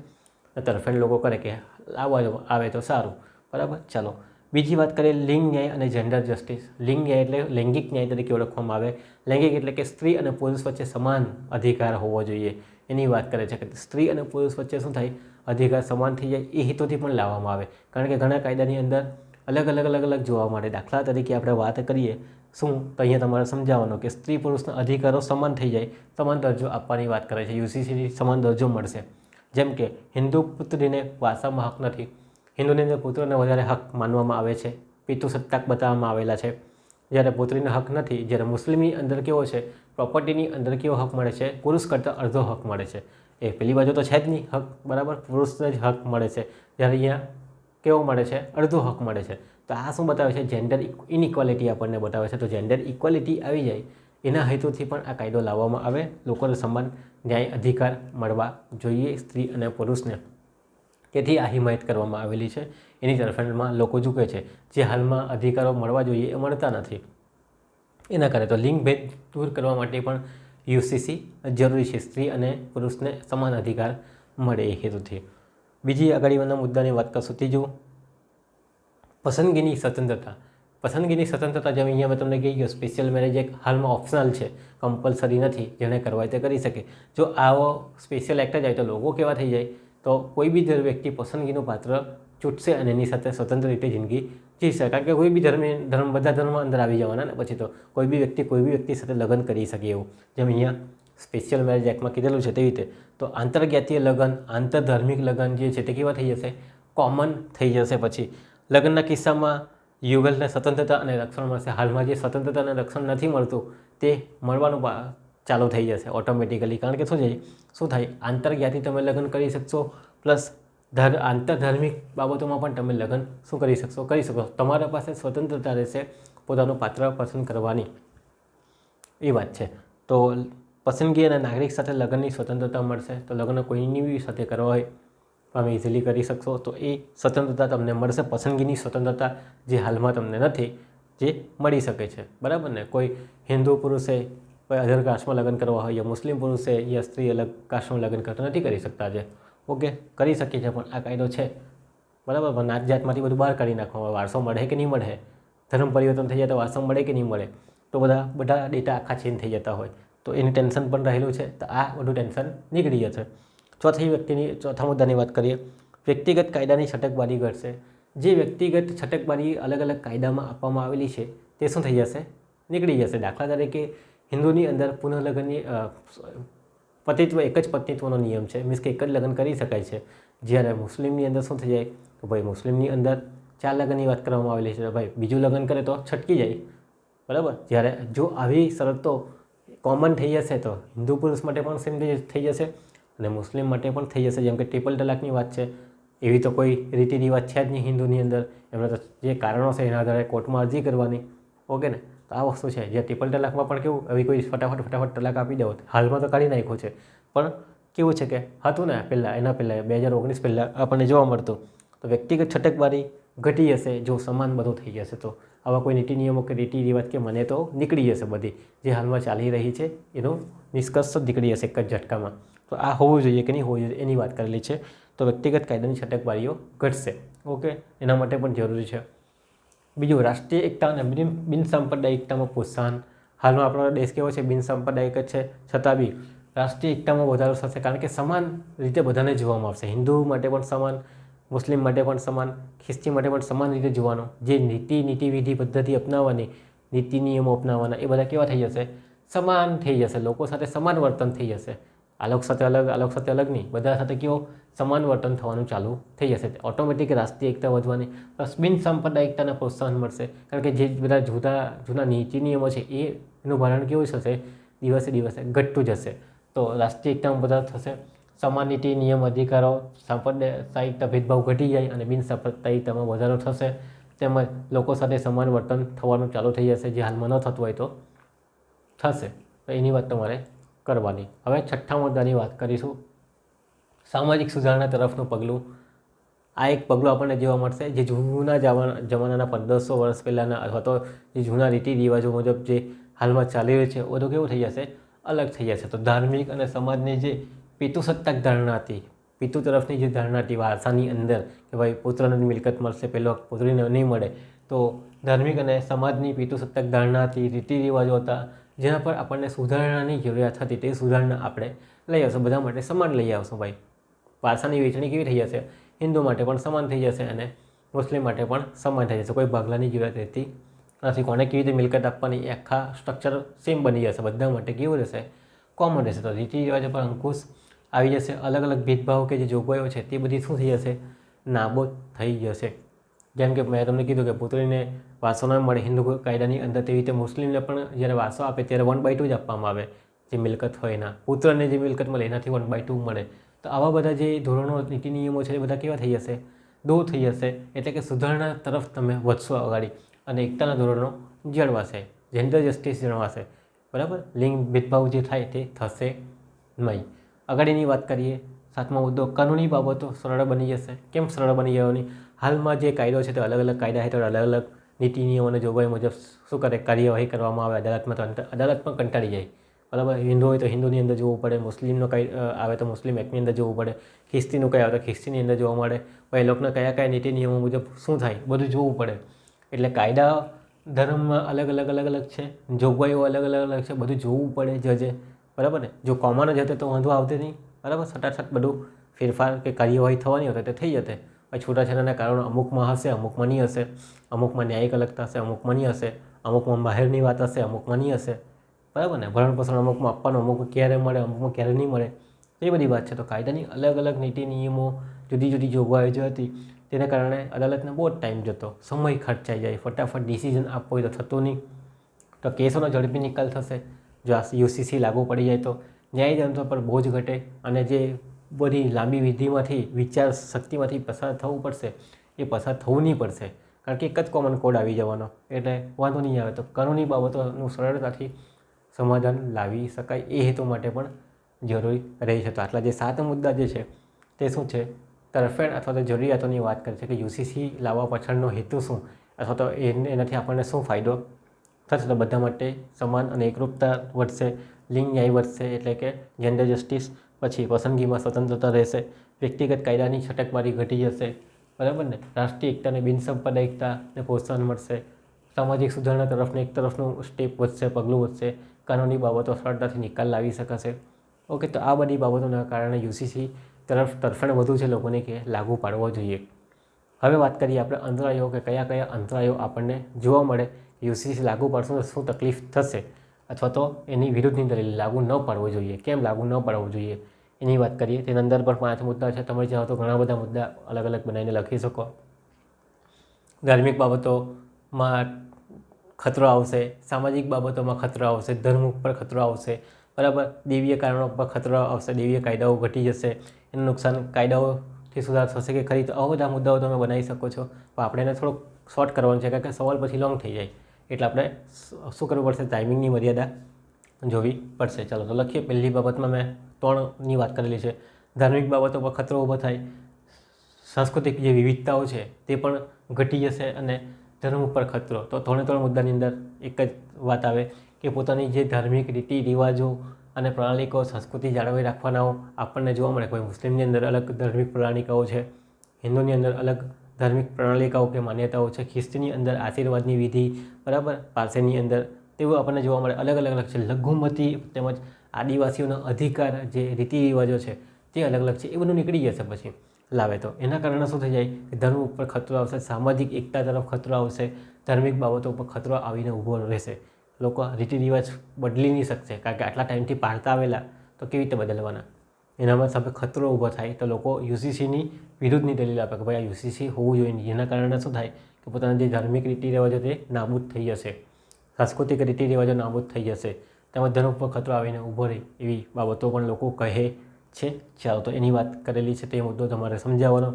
S1: તરફેણ લોકો કરે કે આવવા આવે તો સારું. બરાબર, ચાલો બીજી વાત કરીએ લિંગ ન્યાય અને જેન્ડર જસ્ટિસ. લિંગ ન્યાય એટલે લૈંગિક ન્યાય તરીકે ઓળખવામાં આવે. લૈંગિક એટલે કે સ્ત્રી અને પુરુષ વચ્ચે સમાન અધિકાર હોવો જોઈએ એની વાત કરે છે. કે સ્ત્રી અને પુરુષ વચ્ચે શું થાય? અધિકાર સમાન થઈ જાય એ હેતુથી પણ લાવવામાં આવે. કારણ કે ઘણા કાયદાની અંદર અલગ અલગ જોવા મળે. દાખલા તરીકે આપણે વાત કરીએ શું, તો અહીંયા તમારે સમજાવવાનું કે સ્ત્રી પુરુષના અધિકારો સમાન થઈ જાય, સમાન દરજ્જો આપવાની વાત કરે છે. યુસીસીની સમાન દરજ્જો મળશે. જેમ કે હિન્દુ પુત્રીને વારસામાં હક નથી. હિન્દુની અંદર પુત્રને વધારે હક માનવામાં આવે છે, પિતૃસત્તાક બતાવવામાં આવેલા છે. જ્યારે પુત્રીનો હક નથી. જ્યારે મુસ્લિમની અંદર કેવો છે, પ્રોપર્ટીની અંદર કેવો હક મળે છે, પુરુષ કરતાં અડધો હક મળે છે. એ પેલી બાજુ તો છે જ નહીં હક, બરાબર, પુરુષને જ હક મળે છે. જ્યારે અહીંયા કેવો મળે છે, અડધો હક મળે છે. તો આ શું બતાવે છે, જેન્ડર ઇનઇક્વાલિટી આપણને બતાવે છે. તો જેન્ડર ઇક્વાલિટી આવી જાય એના હેતુથી પણ આ કાયદો લાવવામાં આવે. લોકોને સમાન ન્યાય અધિકાર મળવા જોઈએ સ્ત્રી અને પુરુષને. તેથી આ હિમાયત કરવામાં આવેલી છે. એની તરફેણમાં લોકો ઝૂકે છે. જે હાલમાં અધિકારો મળવા જોઈએ એ મળતા નથી. એના કારણે તો લિંગ ભેદ દૂર કરવા માટે પણ યુસીસી જરૂરી છે. સ્ત્રી અને પુરુષને સમાન અધિકાર મળે એ હેતુથી. બીજી આગળના મુદ્દાની વાત કરશું. ત્રીજું, પસંદગીની સ્વતંત્રતા. પસંદગીની સ્વતંત્રતા જેમ અહીંયા મેં તમને કહી ગયો, સ્પેશિયલ મેરેજ એક હાલમાં ઓપ્શનલ છે, કમ્પલસરી નથી. જેને કરવા હોય તે કરી શકે. જો આવો સ્પેશિયલ એક્ટ જાય તો લોકો કેવા થઈ જાય, તો કોઈ બી વ્યક્તિ પસંદગીનું પાત્ર ચૂંટશે અને એની સાથે સ્વતંત્ર રીતે જિંદગી જીવશે. કારણ કે કોઈ બી બધા ધર્મ અંદર આવી જવાના ને પછી તો કોઈ બી વ્યક્તિ સાથે લગ્ન કરી શકે એવું. જેમ અહીંયા સ્પેશિયલ મેરેજ એક્ટમાં કીધેલું છે તેવી રીતે. તો આંતરજ્ઞાતીય લગ્ન, આંતરધાર્મિક લગ્ન જે છે તે કેવા થઈ જશે, કોમન થઈ જશે. પછી લગ્નના કિસ્સામાં યુગલને સ્વતંત્રતા અને રક્ષણ મળશે. હાલમાં જે સ્વતંત્રતા અને રક્ષણ નથી મળતું તે મળવાનું ચાલુ થઈ જશે ઓટોમેટિકલી. કારણ કે શું થાય, આંતરજ્ઞાતિ તમે લગ્ન કરી શકશો, પ્લસ આંતરધાર્મિક બાબતોમાં પણ તમે લગ્ન કરી શકો. તમારા પાસે સ્વતંત્રતા રહેશે પોતાનું પાત્ર પસંદ કરવાની. એ વાત છે. તો પસંદગી અને નાગરિક સાથે લગ્નની સ્વતંત્રતા મળશે. તો લગ્ન કોઈની બી સાથે કરવા હોય તમે ઇઝીલી કરી શકશો. તો એ સ્વતંત્રતા તમને મળશે. પસંદગીની સ્વતંત્રતા જે હાલમાં તમને નથી, જે મળી શકે છે, બરાબર ને. કોઈ હિન્દુ પુરુષે કોઈ અધર કાસ્ટમાં લગ્ન કરવા હોય, યા મુસ્લિમ પુરુષે યા સ્ત્રી અલગ કાસ્ટમાં લગ્ન કરતા નથી કરી શકતા. છે ઓકે, કરી શકીએ છીએ, પણ આ કાયદો છે, બરાબર. પણ નાત જાતમાંથી બધું બહાર કાઢી નાખવામાં. વારસો મળે કે નહીં મળે, ધર્મ પરિવર્તન થઈ જાય તો વારસો મળે કે નહીં મળે, તો બધા ડેટા આખા ચેન્જ થઈ જતા હોય, તો એની ટેન્શન પણ રહેલું છે. તો આ બધું ટેન્શન નીકળી જશે. ચોથા મુદ્દાની વાત કરીએ, વ્યક્તિગત કાયદાની છટકબારી ઘટશે. જે વ્યક્તિગત છટકબારી અલગ અલગ કાયદામાં આપવામાં આવેલી છે તે શું થઈ જશે, નીકળી જશે. દાખલા તરીકે હિન્દુની અંદર પુનઃલગ્નની પતિત્વ એક જ પત્નીત્વનો નિયમ છે, મીન્સ કે એક જ લગ્ન કરી શકાય છે. જ્યારે મુસ્લિમની અંદર શું થઈ જાય, તો ભાઈ મુસ્લિમની અંદર 4 લગ્નની વાત કરવામાં આવેલી છે. ભાઈ બીજું લગ્ન કરે તો છટકી જાય, બરાબર. જ્યારે જો આવી શરતો કોમન થઈ જશે તો હિન્દુ પુરુષ માટે પણ સેમ થઈ જશે અને મુસ્લિમ માટે પણ થઈ જશે. જેમ કે ટ્રિપલ તલાકની વાત છે, એવી તો કોઈ રીતિ રિવાજ છે જ નહીં હિન્દુની અંદર. એમણે તો જે કારણો છે એના આધારે કોર્ટમાં અરજી કરવાની, ઓકે ને. તો આ વસ્તુ છે. જે ટ્રિપલ તલાકમાં પણ કેવું, હવે કોઈ ફટાફટ તલાક આપી દેવો, હાલમાં તો કાઢી નાખ્યો છે, પણ કેવું છે કે હતું ને એના પહેલાં 2019 પહેલાં આપણને જોવા મળતું. તો વ્યક્તિગત છટકબારી ઘટી જશે જો સમાન બધું થઈ જશે. તો આવા કોઈ નીતિ નિયમો કે રીતિ રિવાજ કે મને તો નીકળી જશે. બધી જે હાલમાં ચાલી રહી છે એનો નિષ્કર્ષ જ નીકળી જશે એક જ ઝટકામાં. તો આ હોવું જોઈએ કે નહીં હોવું જોઈએ એની વાત કરેલી છે. તો વ્યક્તિગત કાયદાની છટકબારીઓ ઘટશે, ઓકે. એના માટે પણ જરૂરી છે. બીજું, રાષ્ટ્રીય એકતા અને બિનસાંપ્રદાયિકતામાં પ્રોત્સાહન. હાલમાં આપણો દેશ કેવો છે, બિનસાંપ્રદાયિક જ છે, છતાં બી રાષ્ટ્રીય એકતામાં વધારો થશે. કારણ કે સમાન રીતે બધાને જોવામાં આવશે. હિન્દુ માટે પણ સમાન, મુસ્લિમ માટે પણ સમાન, ખ્રિસ્તી માટે પણ સમાન રીતે જોવાનું. જે નીતિ વિધિ પદ્ધતિ અપનાવવાની, નીતિ નિયમો અપનાવવાના, એ બધા કેવા થઈ જશે, સમાન થઈ જશે. લોકો સાથે સમાન વર્તન થઈ જશે. આલોક સાથે અલગ નહીં, બધા સાથે કેવો સમાન વર્તન થવાનું ચાલુ થઈ જશે. ઓટોમેટિક રાષ્ટ્રીય એકતા વધવાની, પ્લસ બિનસાંપ્રદાયિકતાને પ્રોત્સાહન મળશે. કારણ કે જે બધા જૂના નીતિ નિયમો છે એનું ભારણ કેવું થશે, દિવસે દિવસે ઘટતું જશે. તો રાષ્ટ્રીય એકતામાં વધારો થશે. સમાન નીતિ નિયમ અધિકારો, સાંપ્રદાયિકતા ભેદભાવ ઘટી જાય અને બિનસાંપ્રદાયિકતામાં વધારો થશે. તેમજ લોકો સાથે સમાન વર્તન થવાનું ચાલુ થઈ જશે. જે હાલમાં ન થતું હોય તો થશે. તો એની વાત તમારે કરવાની. હવે છઠ્ઠા મુદ્દાની વાત કરીશું, સામાજિક સુધારણા તરફનું પગલું. આ એક પગલું આપણને જોવા મળશે જે જૂના જમાનાના 1500 વર્ષ પહેલાંના અથવા તો જે જૂના રીતિ રિવાજો મુજબ જે હાલમાં ચાલી રહ્યું છે બધું કેવું થઈ જશે, અલગ થઈ જશે. તો ધાર્મિક અને સમાજની જે પિતૃસત્તાક ધારણા હતી, પિતૃ તરફની જે ધારણા હતી વારસાની અંદર કે ભાઈ પુત્રને મિલકત મળશે, પહેલો પુત્રીને નહીં મળે. તો ધાર્મિક અને સમાજની પિતૃસત્તાક ધારણા હતી, રીતિ રિવાજો હતા, જેના પર આપણને સુધારણાની જરૂરિયાત હતી. તે સુધારણા આપણે લઈ આવશું. બધા માટે સમાન લઈ આવશું. ભાઈ વારસાની વહેંચણી કેવી થઈ જશે, હિન્દુ માટે પણ સમાન થઈ જશે અને મુસ્લિમ માટે પણ સમાન થઈ જશે. કોઈ ભાગલાની જરૂરિયાત રહેતી નથી. કોને કેવી રીતે મિલકત આપવાની એ આખા સ્ટ્રક્ચર સેમ બની જશે. બધા માટે કેવું રહેશે, કોમન રહેશે. તો રીતિ રિવાજો પર અંકુશ આવી જશે. અલગ અલગ ભેદભાવ કે જે જોગવાઈઓ છે તે બધી શું થઈ જશે, નાબૂદ થઈ જશે. જેમ કે મેં તમને કીધું કે પુત્રીને વારસો ન મળે હિન્દુ કાયદાની અંદર, તેવી રીતે મુસ્લિમને પણ જ્યારે વારસો આપે ત્યારે 1/2 જ આપવામાં આવે, જે મિલકત હોય એના. પુત્રને જે મિલકત મળે એનાથી 1/2 મળે. તો આવા બધા જે ધોરણો નીતિ નિયમો છે એ બધા કેવા થઈ જશે? દૂર થઈ જશે. એટલે કે સુધારણા તરફ તમે વધશો અગાડી અને એકતાના ધોરણો જળવાશે, જેન્ડર જસ્ટિસ જળવાશે, બરાબર. લિંગ ભેદભાવ જે થાય તે થશે નહીં. આગળની વાત કરીએ, 7મો મુદ્દો, કાનૂની બાબતો સરળ બની જશે. કેમ સરળ બની જવાની? હાલમાં જે કાયદો છે તે અલગ અલગ કાયદા હેઠળ અલગ અલગ નીતિ નિયમો અને જોગવાઈ મુજબ શું કરે? કાર્યવાહી કરવામાં આવે અદાલતમાં. તો અદાલતમાં કંટાળી જાય, બરાબર. હિન્દુ હોય તો હિન્દુની અંદર જોવું પડે, મુસ્લિમનો કંઈ આવે તો મુસ્લિમ એક્ટની અંદર જોવું પડે, ખ્રિસ્તીનું કંઈ આવે તો ખ્રિસ્તીની અંદર જોવા મળે, ભાઈ એ લોકોના કયા નીતિ નિયમો મુજબ શું થાય બધું જોવું પડે. એટલે કાયદા ધર્મમાં અલગ અલગ છે, જોગવાઈઓ અલગ અલગ છે, બધું જોવું પડે જજે, બરાબર ને. જો કોમન જ હતો તો વાંધો આવતો નહીં, બરાબર. સટાસટ બધું ફેરફાર કે કાર્યવાહી થવાની હોય તો થઈ જતે. પછી છૂટાછેડાના કારણો અમુકમાં હશે, અમુકમાં નહીં હશે, અમુકમાં ન્યાયિક અલગતા હશે, અમુકમાં નહીં હશે, અમુકમાં બહારની વાત હશે, અમુકમાં નહીં હશે, બરાબર ને. ભરણપોષણ અમુકમાં આપવાનું, અમુકમાં ક્યારે મળે, અમુકમાં ક્યારે નહીં મળે, એ બધી વાત છે. તો કાયદાની અલગ અલગ નીતિ નિયમો, જુદી જુદી જોગવાઈઓ જે હતી તેને કારણે અદાલતને બહુ જ ટાઈમ જતો, સમય ખર્ચાઈ જાય, ફટાફટ ડિસિઝન આપવો હોય તો થતું નહીં. તો કેસોનો ઝડપી નિકાલ થશે. જો આ યુસીસી લાગુ પડી જાય તો ન્યાયતંત્ર પર બોજ ઘટે અને જે બધી લાંબી વિધિમાંથી, વિચાર શક્તિમાંથી પસાર થવું પડશે એ પસાર થવું નહીં પડશે, કારણ કે એક જ કોમન કોડ આવી જવાનો, એટલે વાંધો નહીં આવે. તો કાનૂની બાબતોનું સરળતાથી સમાધાન લાવી શકાય, એ હેતુ માટે પણ જરૂરી રહી છે. તો આટલા જે 7 મુદ્દા જે છે તે શું છે? તરફેણ અથવા તો જરૂરિયાતોની વાત કરે છે કે યુસીસી લાવવા પાછળનો હેતુ શું, અથવા તો એનાથી આપણને શું ફાયદો થશે. તો બધા માટે સમાન અને એકરૂપતા વધશે, લિંગ ન્યાય વધશે, એટલે કે જેન્ડર જસ્ટિસ. પછી પસંદગીમાં સ્વતંત્રતા રહેશે, વ્યક્તિગત કાયદાની છટકબારી ઘટી જશે, બરાબર ને. રાષ્ટ્રીય એકતા અને બિનસાંપ્રદાયિકતાને પ્રોત્સાહન મળશે, સામાજિક સુધારણા તરફને એક તરફનું સ્ટેપ વધશે, પગલું વધશે, કાનૂની બાબતો સરળતાથી નિકાલ લાવી શકાશે. ઓકે, તો આ બધી બાબતોના કારણે યુસીસી તરફ તરફેણ વધુ છે લોકોને કે લાગુ પાડવો જોઈએ. હવે વાત કરીએ આપણે અંતરાયો, કે કયા કયા અંતરાયો આપણને જોવા મળે. યુસીસી લાગુ પાડશું તો શું તકલીફ થશે, અથવા તો એની વિરુદ્ધની દલીલ લાગુ ન પાડવો જોઈએ, કેમ લાગુ ન પાડવું જોઈએ એની વાત કરીએ. તેના અંદર પણ 5 મુદ્દા છે. તમે ચાહો તો ઘણા બધા મુદ્દા અલગ અલગ બનાવીને લખી શકો. ધાર્મિક બાબતોમાં ખતરો આવશે, સામાજિક બાબતોમાં ખતરો આવશે, ધર્મ ઉપર ખતરો આવશે, બરાબર. દેવીય કારણો પર ખતરો આવશે, દેવીય કાયદાઓ ઘટી જશે, એનું નુકસાન કાયદાઓથી સુધાર થશે કે ખરી. તો આવા બધા મુદ્દાઓ તમે બનાવી શકો છો. પણ આપણે એને થોડોક શોર્ટ કરવાનું છે, કારણ કે સવાલ પછી લોંગ થઈ જાય, એટલે આપણે શું કરવું પડશે? ટાઈમિંગની મર્યાદા જોવી પડશે. ચાલો તો લખીએ. પહેલી બાબતમાં મેં 3ની વાત કરેલી છે. ધાર્મિક બાબતો પર ખતરો ઊભો થાય, સાંસ્કૃતિક જે વિવિધતાઓ છે તે પણ ઘટી જશે, અને ધર્મ ઉપર ખતરો. તો 3 મુદ્દાની અંદર એક જ વાત આવે કે પોતાની જે ધાર્મિક રીતિ રિવાજો અને પ્રણાલિકાઓ, સંસ્કૃતિ જાળવી રાખવાના આપણને જોવા મળે. કોઈ મુસ્લિમની અંદર અલગ ધાર્મિક પ્રણાલિકાઓ છે, હિન્દુની અંદર અલગ ધાર્મિક પ્રણાલિકાઓ કે માન્યતાઓ છે, ખ્રિસ્તીની અંદર આશીર્વાદની વિધિ, બરાબર, પારસીની અંદર તેવું આપણને જોવા મળે. અલગ અલગ છે. લઘુમતી તેમજ આદિવાસીઓના અધિકાર જે રીતિ રિવાજો છે તે અલગ અલગ છે. એ બધું નીકળી જશે પછી લાવે તો. એના કારણે શું થઈ જાય કે ધર્મ ઉપર ખતરો આવશે, સામાજિક એકતા તરફ ખતરો આવશે, ધાર્મિક બાબતો ઉપર ખતરો આવીને ઊભો રહેશે. લોકો રીતિ રિવાજ બદલી નહીં શકશે, કારણ કે આટલા ટાઈમથી પાળતા આવેલા તો કેવી રીતે બદલવાના? એનામાં સામે ખતરો ઊભો થાય તો લોકો યુસીસીની વિરુદ્ધની દલીલ આપે કે ભાઈ આ યુસીસી હોવું જોઈએ. જેના કારણે શું થાય કે પોતાના જે ધાર્મિક રીતિ રિવાજો તે નાબૂદ થઈ જશે, સાંસ્કૃતિક રીતિ રિવાજો નાબૂદ થઈ જશે, તેમજ ધર્મ ઉપર ખતરો આવીને ઊભો રહે, એવી બાબતો પણ લોકો કહે છે. ચાલો તો એની વાત કરેલી છે, તે મુદ્દો તમારે સમજાવવાનો.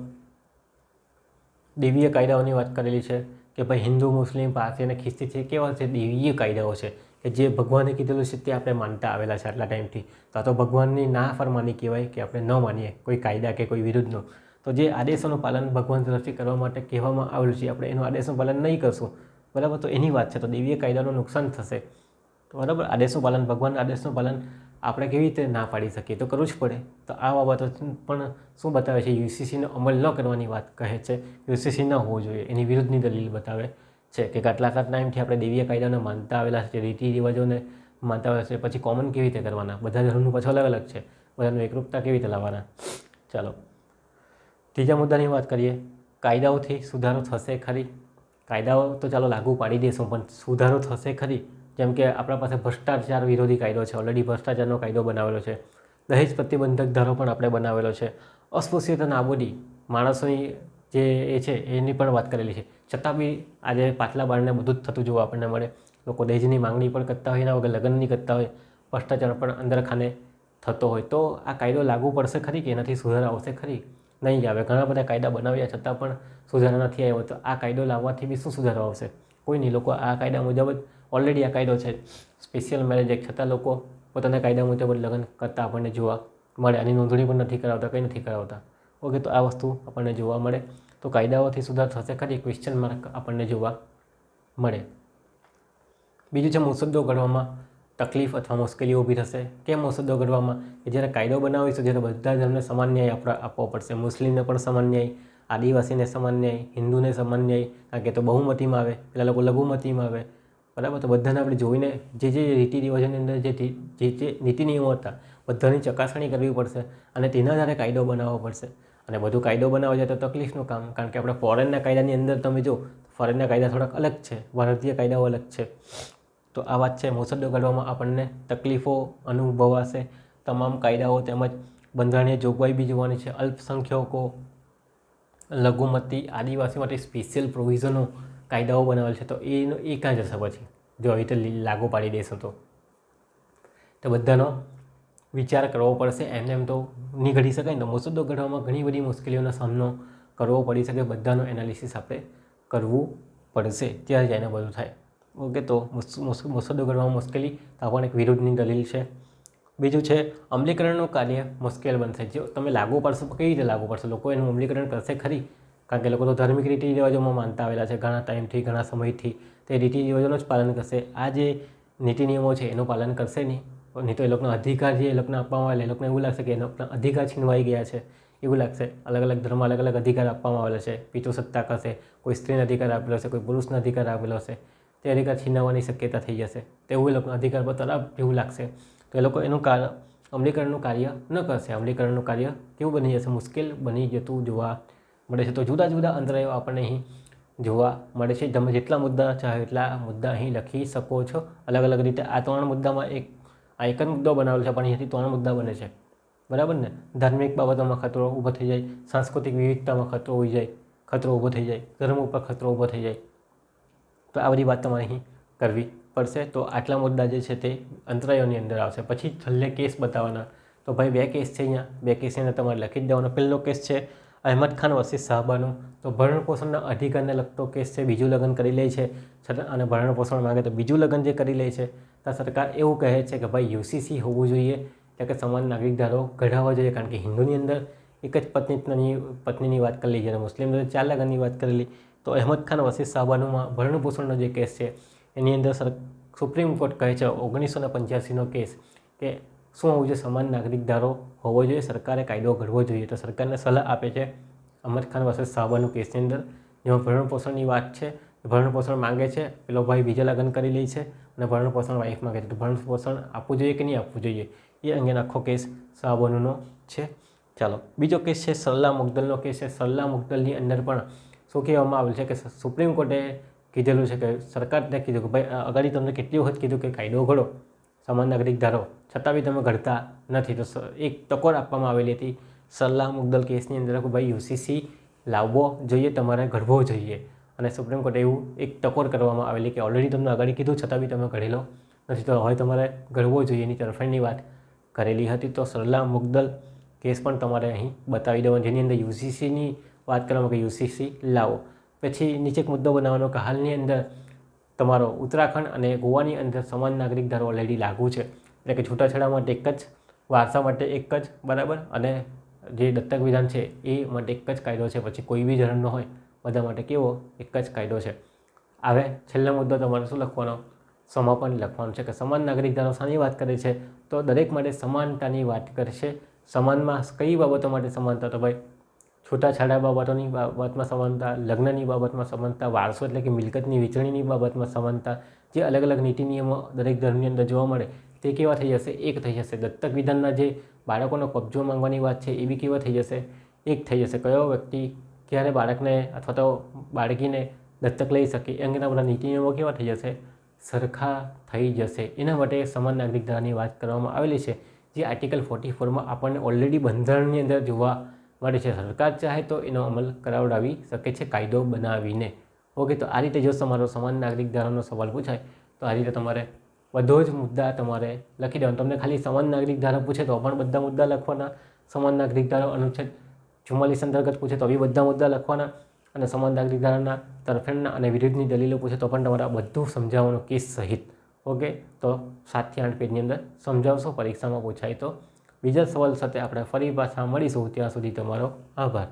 S1: દેવીય કાયદાઓની વાત કરેલી છે કે ભાઈ હિન્દુ, મુસ્લિમ, પારસી અને ખ્રિસ્તી છે કેવા છે? દેવીય કાયદાઓ છે કે જે ભગવાને કીધેલું છે તે આપણે માનતા આવેલા છે આટલા ટાઈમથી. તો આ તો ભગવાનની ના ફરમાની કહેવાય કે આપણે ન માનીએ કોઈ કાયદા કે કોઈ વિરુદ્ધનો. તો જે આદેશોનું પાલન ભગવાન તરફથી કરવા માટે કહેવામાં આવેલું છે, આપણે એનું આદેશનું પાલન નહીં કરશું, બરાબર, તો એની વાત છે. તો દેવીય કાયદાનું નુકસાન થશે, તો બરાબર. આદેશનું પાલન, ભગવાનના આદેશનું પાલન આપણે કેવી રીતે ના પાડી શકીએ? તો કરવું જ પડે. તો આ બાબતો પણ શું બતાવે છે? યુસીસીનો અમલ ન કરવાની વાત કહે છે. યુસીસી ન હોવું જોઈએ એની વિરુદ્ધની દલીલ બતાવે છે કે આટલા ટાઈમથી આપણે દેવીય કાયદાને માનતા આવેલા છે, રીતિ રિવાજોને માનતા આવેલા છે, પછી કોમન કેવી રીતે કરવાના? બધા ધર્મનું પાછું અલગ અલગ છે, બધાનું એકરૂપતા કેવી રીતે લાવવાના? ચાલો ત્રીજા મુદ્દાની વાત કરીએ. કાયદાઓથી સુધારો થશે ખરી? કાયદાઓ તો ચાલો લાગુ પાડી દઈશું, પણ સુધારો થશે ખરી? જેમ કે આપણા પાસે ભ્રષ્ટાચાર વિરોધી કાયદો છે, ઓલરેડી ભ્રષ્ટાચારનો કાયદો બનાવેલો છે. દહેજ પ્રતિબંધક ધારો પણ આપણે બનાવેલો છે. અસ્પૃશ્યતા નાબૂદી, માણસોની જે એ છે એની પણ વાત કરેલી છે. છતાં બી આજે પાટલા બારને બધું જ થતું જોવા આપણને મળે. લોકો દહેજની માંગણી પણ કરતા હોય, એના વગર લગ્ન નહીં કરતા હોય, ભ્રષ્ટાચાર પણ અંદરખાને થતો હોય. તો આ કાયદો લાગુ પડશે ખરી કે એનાથી સુધારા આવશે ખરી? નહીં આવે. ઘણા બધા કાયદા બનાવ્યા છતાં પણ સુધારા નથી આવ્યો. તો આ કાયદો લાવવાથી બી શું સુધારો આવશે? કોઈ નહીં. લોકો આ કાયદા મુજબ જ ઓલરેડી આ કાયદો છે સ્પેશિયલ મેરેજ એક્ટ, છતાં લોકો પોતાના કાયદા મુજબ જ લગ્ન કરતા આપણને જોવા મળે. આની નોંધણી પણ નથી કરાવતા, કંઈ નથી કરાવતા. ઓકે, તો આ વસ્તુ આપણને જોવા મળે. તો કાયદાઓથી સુધાર થશે ખરી? ક્વેશ્ચન માર્ક આપણને જોવા મળે. બીજું છે મુસદ્દો ઘડવામાં તકલીફ અથવા મુશ્કેલીઓ ઊભી થશે. કેમ મુસદ્દો ઘડવામાં? કે જ્યારે કાયદો બનાવીશું ત્યારે બધા ધર્મને સમાન ન્યાય આપવો પડશે. મુસ્લિમને પણ સમાન ન્યાય, આદિવાસીને સમાન ન્યાય, હિન્દુને સમાન ન્યાય, કારણ કે તો બહુમતીમાં આવે, પેલા લોકો લઘુમતીમાં આવે, બરાબર. તો બધાને આપણે જોઈને જે રીતિ રિવાજોની અંદર જે નીતિ નિયમો હતા બધાની ચકાસણી કરવી પડશે અને તેના આધારે કાયદો બનાવવો પડશે. અને બધું કાયદો બનાવવા જાય તો તકલીફનું કામ, કારણ કે આપણે ફોરેનના કાયદાની અંદર તમે જો, ફોરેનના કાયદા થોડાક અલગ છે, ભારતીય કાયદાઓ અલગ છે. તો આ વાત છે. મુસદ્દો કાઢવામાં આપણને તકલીફો અનુભવાશે. તમામ કાયદાઓ તેમજ બંધારણીય જોગવાઈ બી જોવાની છે. અલ્પસંખ્યકો, લઘુમતી, આદિવાસી માટે સ્પેશિયલ પ્રોવિઝનો કાયદાઓ બનાવેલ છે. તો એ ક્યાં જશે પછી જો આવી રીતે લાગુ પાડી દેશો? તો બધાનો વિચાર કરવો પડશે. એમ તો નહીં ઘડી શકાય ને. તો મુસદ્દો ઘડવામાં ઘણી બધી મુશ્કેલીઓનો સામનો કરવો પડી શકે. બધાનો એનાલિસિસ આપણે કરવું પડશે, ત્યારે જઈને બધું થાય. ઓકે, તો મુસદ્દો ઘડવામાં મુશ્કેલી તો પણ એક વિરુદ્ધની દલીલ છે. બીજું છે અમલીકરણનું કાર્ય મુશ્કેલ બનશે. જો તમે લાગુ પાડશો, કઈ રીતે લાગુ પડશે? લોકો એનું અમલીકરણ કરશે ખરી? કારણ કે લોકો તો ધાર્મિક રીતિ રિવાજોમાં માનતા આવેલા છે ઘણા ટાઈમથી, ઘણા સમયથી. તે રીતિ રિવાજોનું જ પાલન કરશે. આ જે નીતિ નિયમો છે એનું પાલન કરશે નહીં તો એ લોકોના અધિકાર જે એ લોકોને આપવામાં આવેલા, એ લોકોને એવું લાગશે કે એ લોકોના અધિકાર છીનવાઈ ગયા છે, એવું લાગશે. અલગ અલગ ધર્મમાં અલગ અલગ અધિકાર આપવામાં આવેલા છે. પિતૃસત્તાક હશે, કોઈ સ્ત્રીને અધિકાર આપેલો હશે, કોઈ પુરુષને અધિકાર આપેલો હશે. તે અધિકાર છીનવવાની શક્યતા થઈ જશે. તેવું એ લોકોના અધિકાર પર તરફ જેવું લાગશે. તો એ લોકો એનું અમલીકરણનું કાર્ય ન કરશે. અમલીકરણનું કાર્ય કેવું બની જશે? મુશ્કેલ બની જતું જોવા મળે છે. તો જુદા જુદા અંતરાયો આપણને અહીં જોવા મળે છે. તમે જેટલા મુદ્દા ચાહો એટલા મુદ્દા અહીં લખી શકો છો અલગ અલગ રીતે. આ 3 મુદ્દામાં એક જ મુદ્દો બનાવેલો છે, પણ અહીંયાથી 3 મુદ્દા બને છે, બરાબર ને? ધાર્મિક બાબતોમાં ખતરો ઊભો થઈ જાય, સાંસ્કૃતિક વિવિધતામાં ખતરો ઊભો થઈ જાય, ધર્મ ઉપર ખતરો ઊભો થઈ જાય. તો આ બધી વાત તમારે અહીં કરવી પડશે. તો આટલા મુદ્દા જે છે તે અંતરાયોની અંદર આવશે. પછી છેલ્લે કેસ બતાવવાના. તો ભાઈ 2 કેસ છે અહીંયા, 2 કેસની અંદર તમારે લખી જ દેવાનો. પહેલો કેસ છે અહેમદ ખાન વર્સિસ શાહબાનુ. તો ભરણ પોષણના અધિકારને લગતો કેસ છે. બીજું લગ્ન કરી લે છે છતાં અને ભરણ પોષણ માગે તો બીજું લગ્ન જે કરી લે છે, તો સરકાર એવું કહે છે કે ભાઈ યુસીસી હોવું જોઈએ, એટલે કે સમાન નાગરિક ધારો ઘડાવવા જોઈએ. કારણ કે હિન્દુની અંદર એક જ પત્નીની વાત કરેલી છે અને મુસ્લિમ અંદર 4 લગ્નની વાત કરેલી. તો અહેમદ ખાન વર્સિસ શાહબાનુમાં ભરણ પોષણનો જે કેસ છે એની અંદર સુપ્રીમ કોર્ટ કહે છે 1985નો કેસ કે શું હોવું જોઈએ? સમાન નાગરિક ધારો હોવો જોઈએ, સરકારે કાયદો ઘડવો જોઈએ. તો સરકારને સલાહ આપે છે અહેમદ ખાન વર્સિસ શાહબાનુ કેસની અંદર, જેમાં ભરણ પોષણની વાત છે. ભરણ પોષણ માંગે છે, પેલો ભાઈ બીજા લગ્ન કરી લે છે અને ભરણ પોષણ વાઈફ માંગે છે. તો ભરણ પોષણ આપવું જોઈએ કે નહીં આપવું જોઈએ, એ અંગેનો આખો કેસ શાહબાનુનો છે. ચાલો, બીજો કેસ છે સલ્લા મુગદલનો કેસ છે. સલ્લા મુગદલની અંદર પણ શું કહેવામાં આવેલ છે કે સુપ્રીમ કોર્ટે કીધેલું છે કે સરકારને કીધું કે ભાઈ અગાડી તમને કેટલી વખત કીધું કે કાયદો ઘડો, સમાન નાગરિક ધારો, છતાં બી તમે ઘડતા નથી. તો એક ટકોર આપવામાં આવેલી હતી સલ્લા મુગદલ કેસની અંદર કે ભાઈ યુસીસી લાવવો જોઈએ, તમારે ઘડવો જોઈએ. અને સુપ્રીમ કોર્ટે એવું એક ટકોર કરવામાં આવેલી કે ઓલરેડી તમને અગાડી કીધું છતાં બી તમે ઘડેલો નથી, તો હવે તમારે ઘડવો જોઈએ, એની તરફેણની વાત કરેલી હતી. તો સલ્લા મુગદલ કેસ પણ તમારે અહીં બતાવી દેવાનો, જેની અંદર યુસીસીની વાત કરવામાં કે યુસીસી લાવો. પછી નીચે એક મુદ્દો બનાવવાનો કે હાલની અંદર તમારો ઉત્તરાખંડ અને ગોવાની અંદર સમાન નાગરિક ધારો ઓલરેડી લાગુ છે, એટલે કે છૂટાછેડા માટે એક જ, વારસા માટે એક જ, બરાબર. અને જે દત્તક વિધાન છે એ માટે એક જ કાયદો છે. પછી કોઈ બી ધર્મનો હોય બધા માટે કેવો એક જ કાયદો છે. હવે છેલ્લો મુદ્દો તમારે શું લખવાનો? સમાપન લખવાનું છે કે સમાન નાગરિક ધારો શાની વાત કરે છે? તો દરેક માટે સમાનતાની વાત કરશે. સમાનમાં કઈ બાબતો માટે સમાનતા? તો ભાઈ છૂટાછેડા બાબતોની બાબતમાં સમાનતા, લગ્નની બાબતમાં સમાનતા, વારસો એટલે કે મિલકતની વેચણીની બાબતમાં સમાનતા. જે અલગ અલગ નીતિ નિયમો દરેક ધર્મની અંદર જોવા મળે તે કેવા થઈ જશે? એક થઈ જશે. દત્તક વિધાનના જે બાળકોનો કબજો માંગવાની વાત છે એ બી કેવા થઈ જશે? એક થઈ જશે. કયો વ્યક્તિ ક્યારે બાળકને અથવા તો બાળકીને દત્તક લઈ શકે એ અંગેના બધા નીતિ નિયમો કેવા થઈ જશે? સરખા થઈ જશે. એના માટે સમાન નાગરિક ધારાની વાત કરવામાં આવેલી છે, જે આર્ટિકલ 44માં આપણને ઓલરેડી બંધારણની અંદર જોવા મળે છે. સરકાર ચાહે તો એનો અમલ કરાવડાવી શકે છે કાયદો બનાવીને. ઓકે, તો આ રીતે જો તમારો સમાન નાગરિક ધારાનો સવાલ પૂછાય તો આ રીતે તમારે બધો જ મુદ્દા તમારે લખી દેવાનો. તમને ખાલી સમાન નાગરિક ધારા પૂછે તો પણ બધા મુદ્દા લખવાના, સમાન નાગરિક ધારો અનુચ્છેદ 44 અંતર્ગત પૂછે તો બી બધા મુદ્દા લખવાના, અને સમાન નાગરિક ધારાના તરફેણના અને વિરુદ્ધની દલીલો પૂછે તો પણ તમારે બધું સમજાવવાનું કેસ સહિત. ઓકે, તો 7 થી 8 પેજની અંદર સમજાવશો, પરીક્ષામાં પૂછાય તો. બીજા સવાલ સાથે આપણે ફરી પાછા મળીશું. ત્યાં સુધી તમારો આભાર.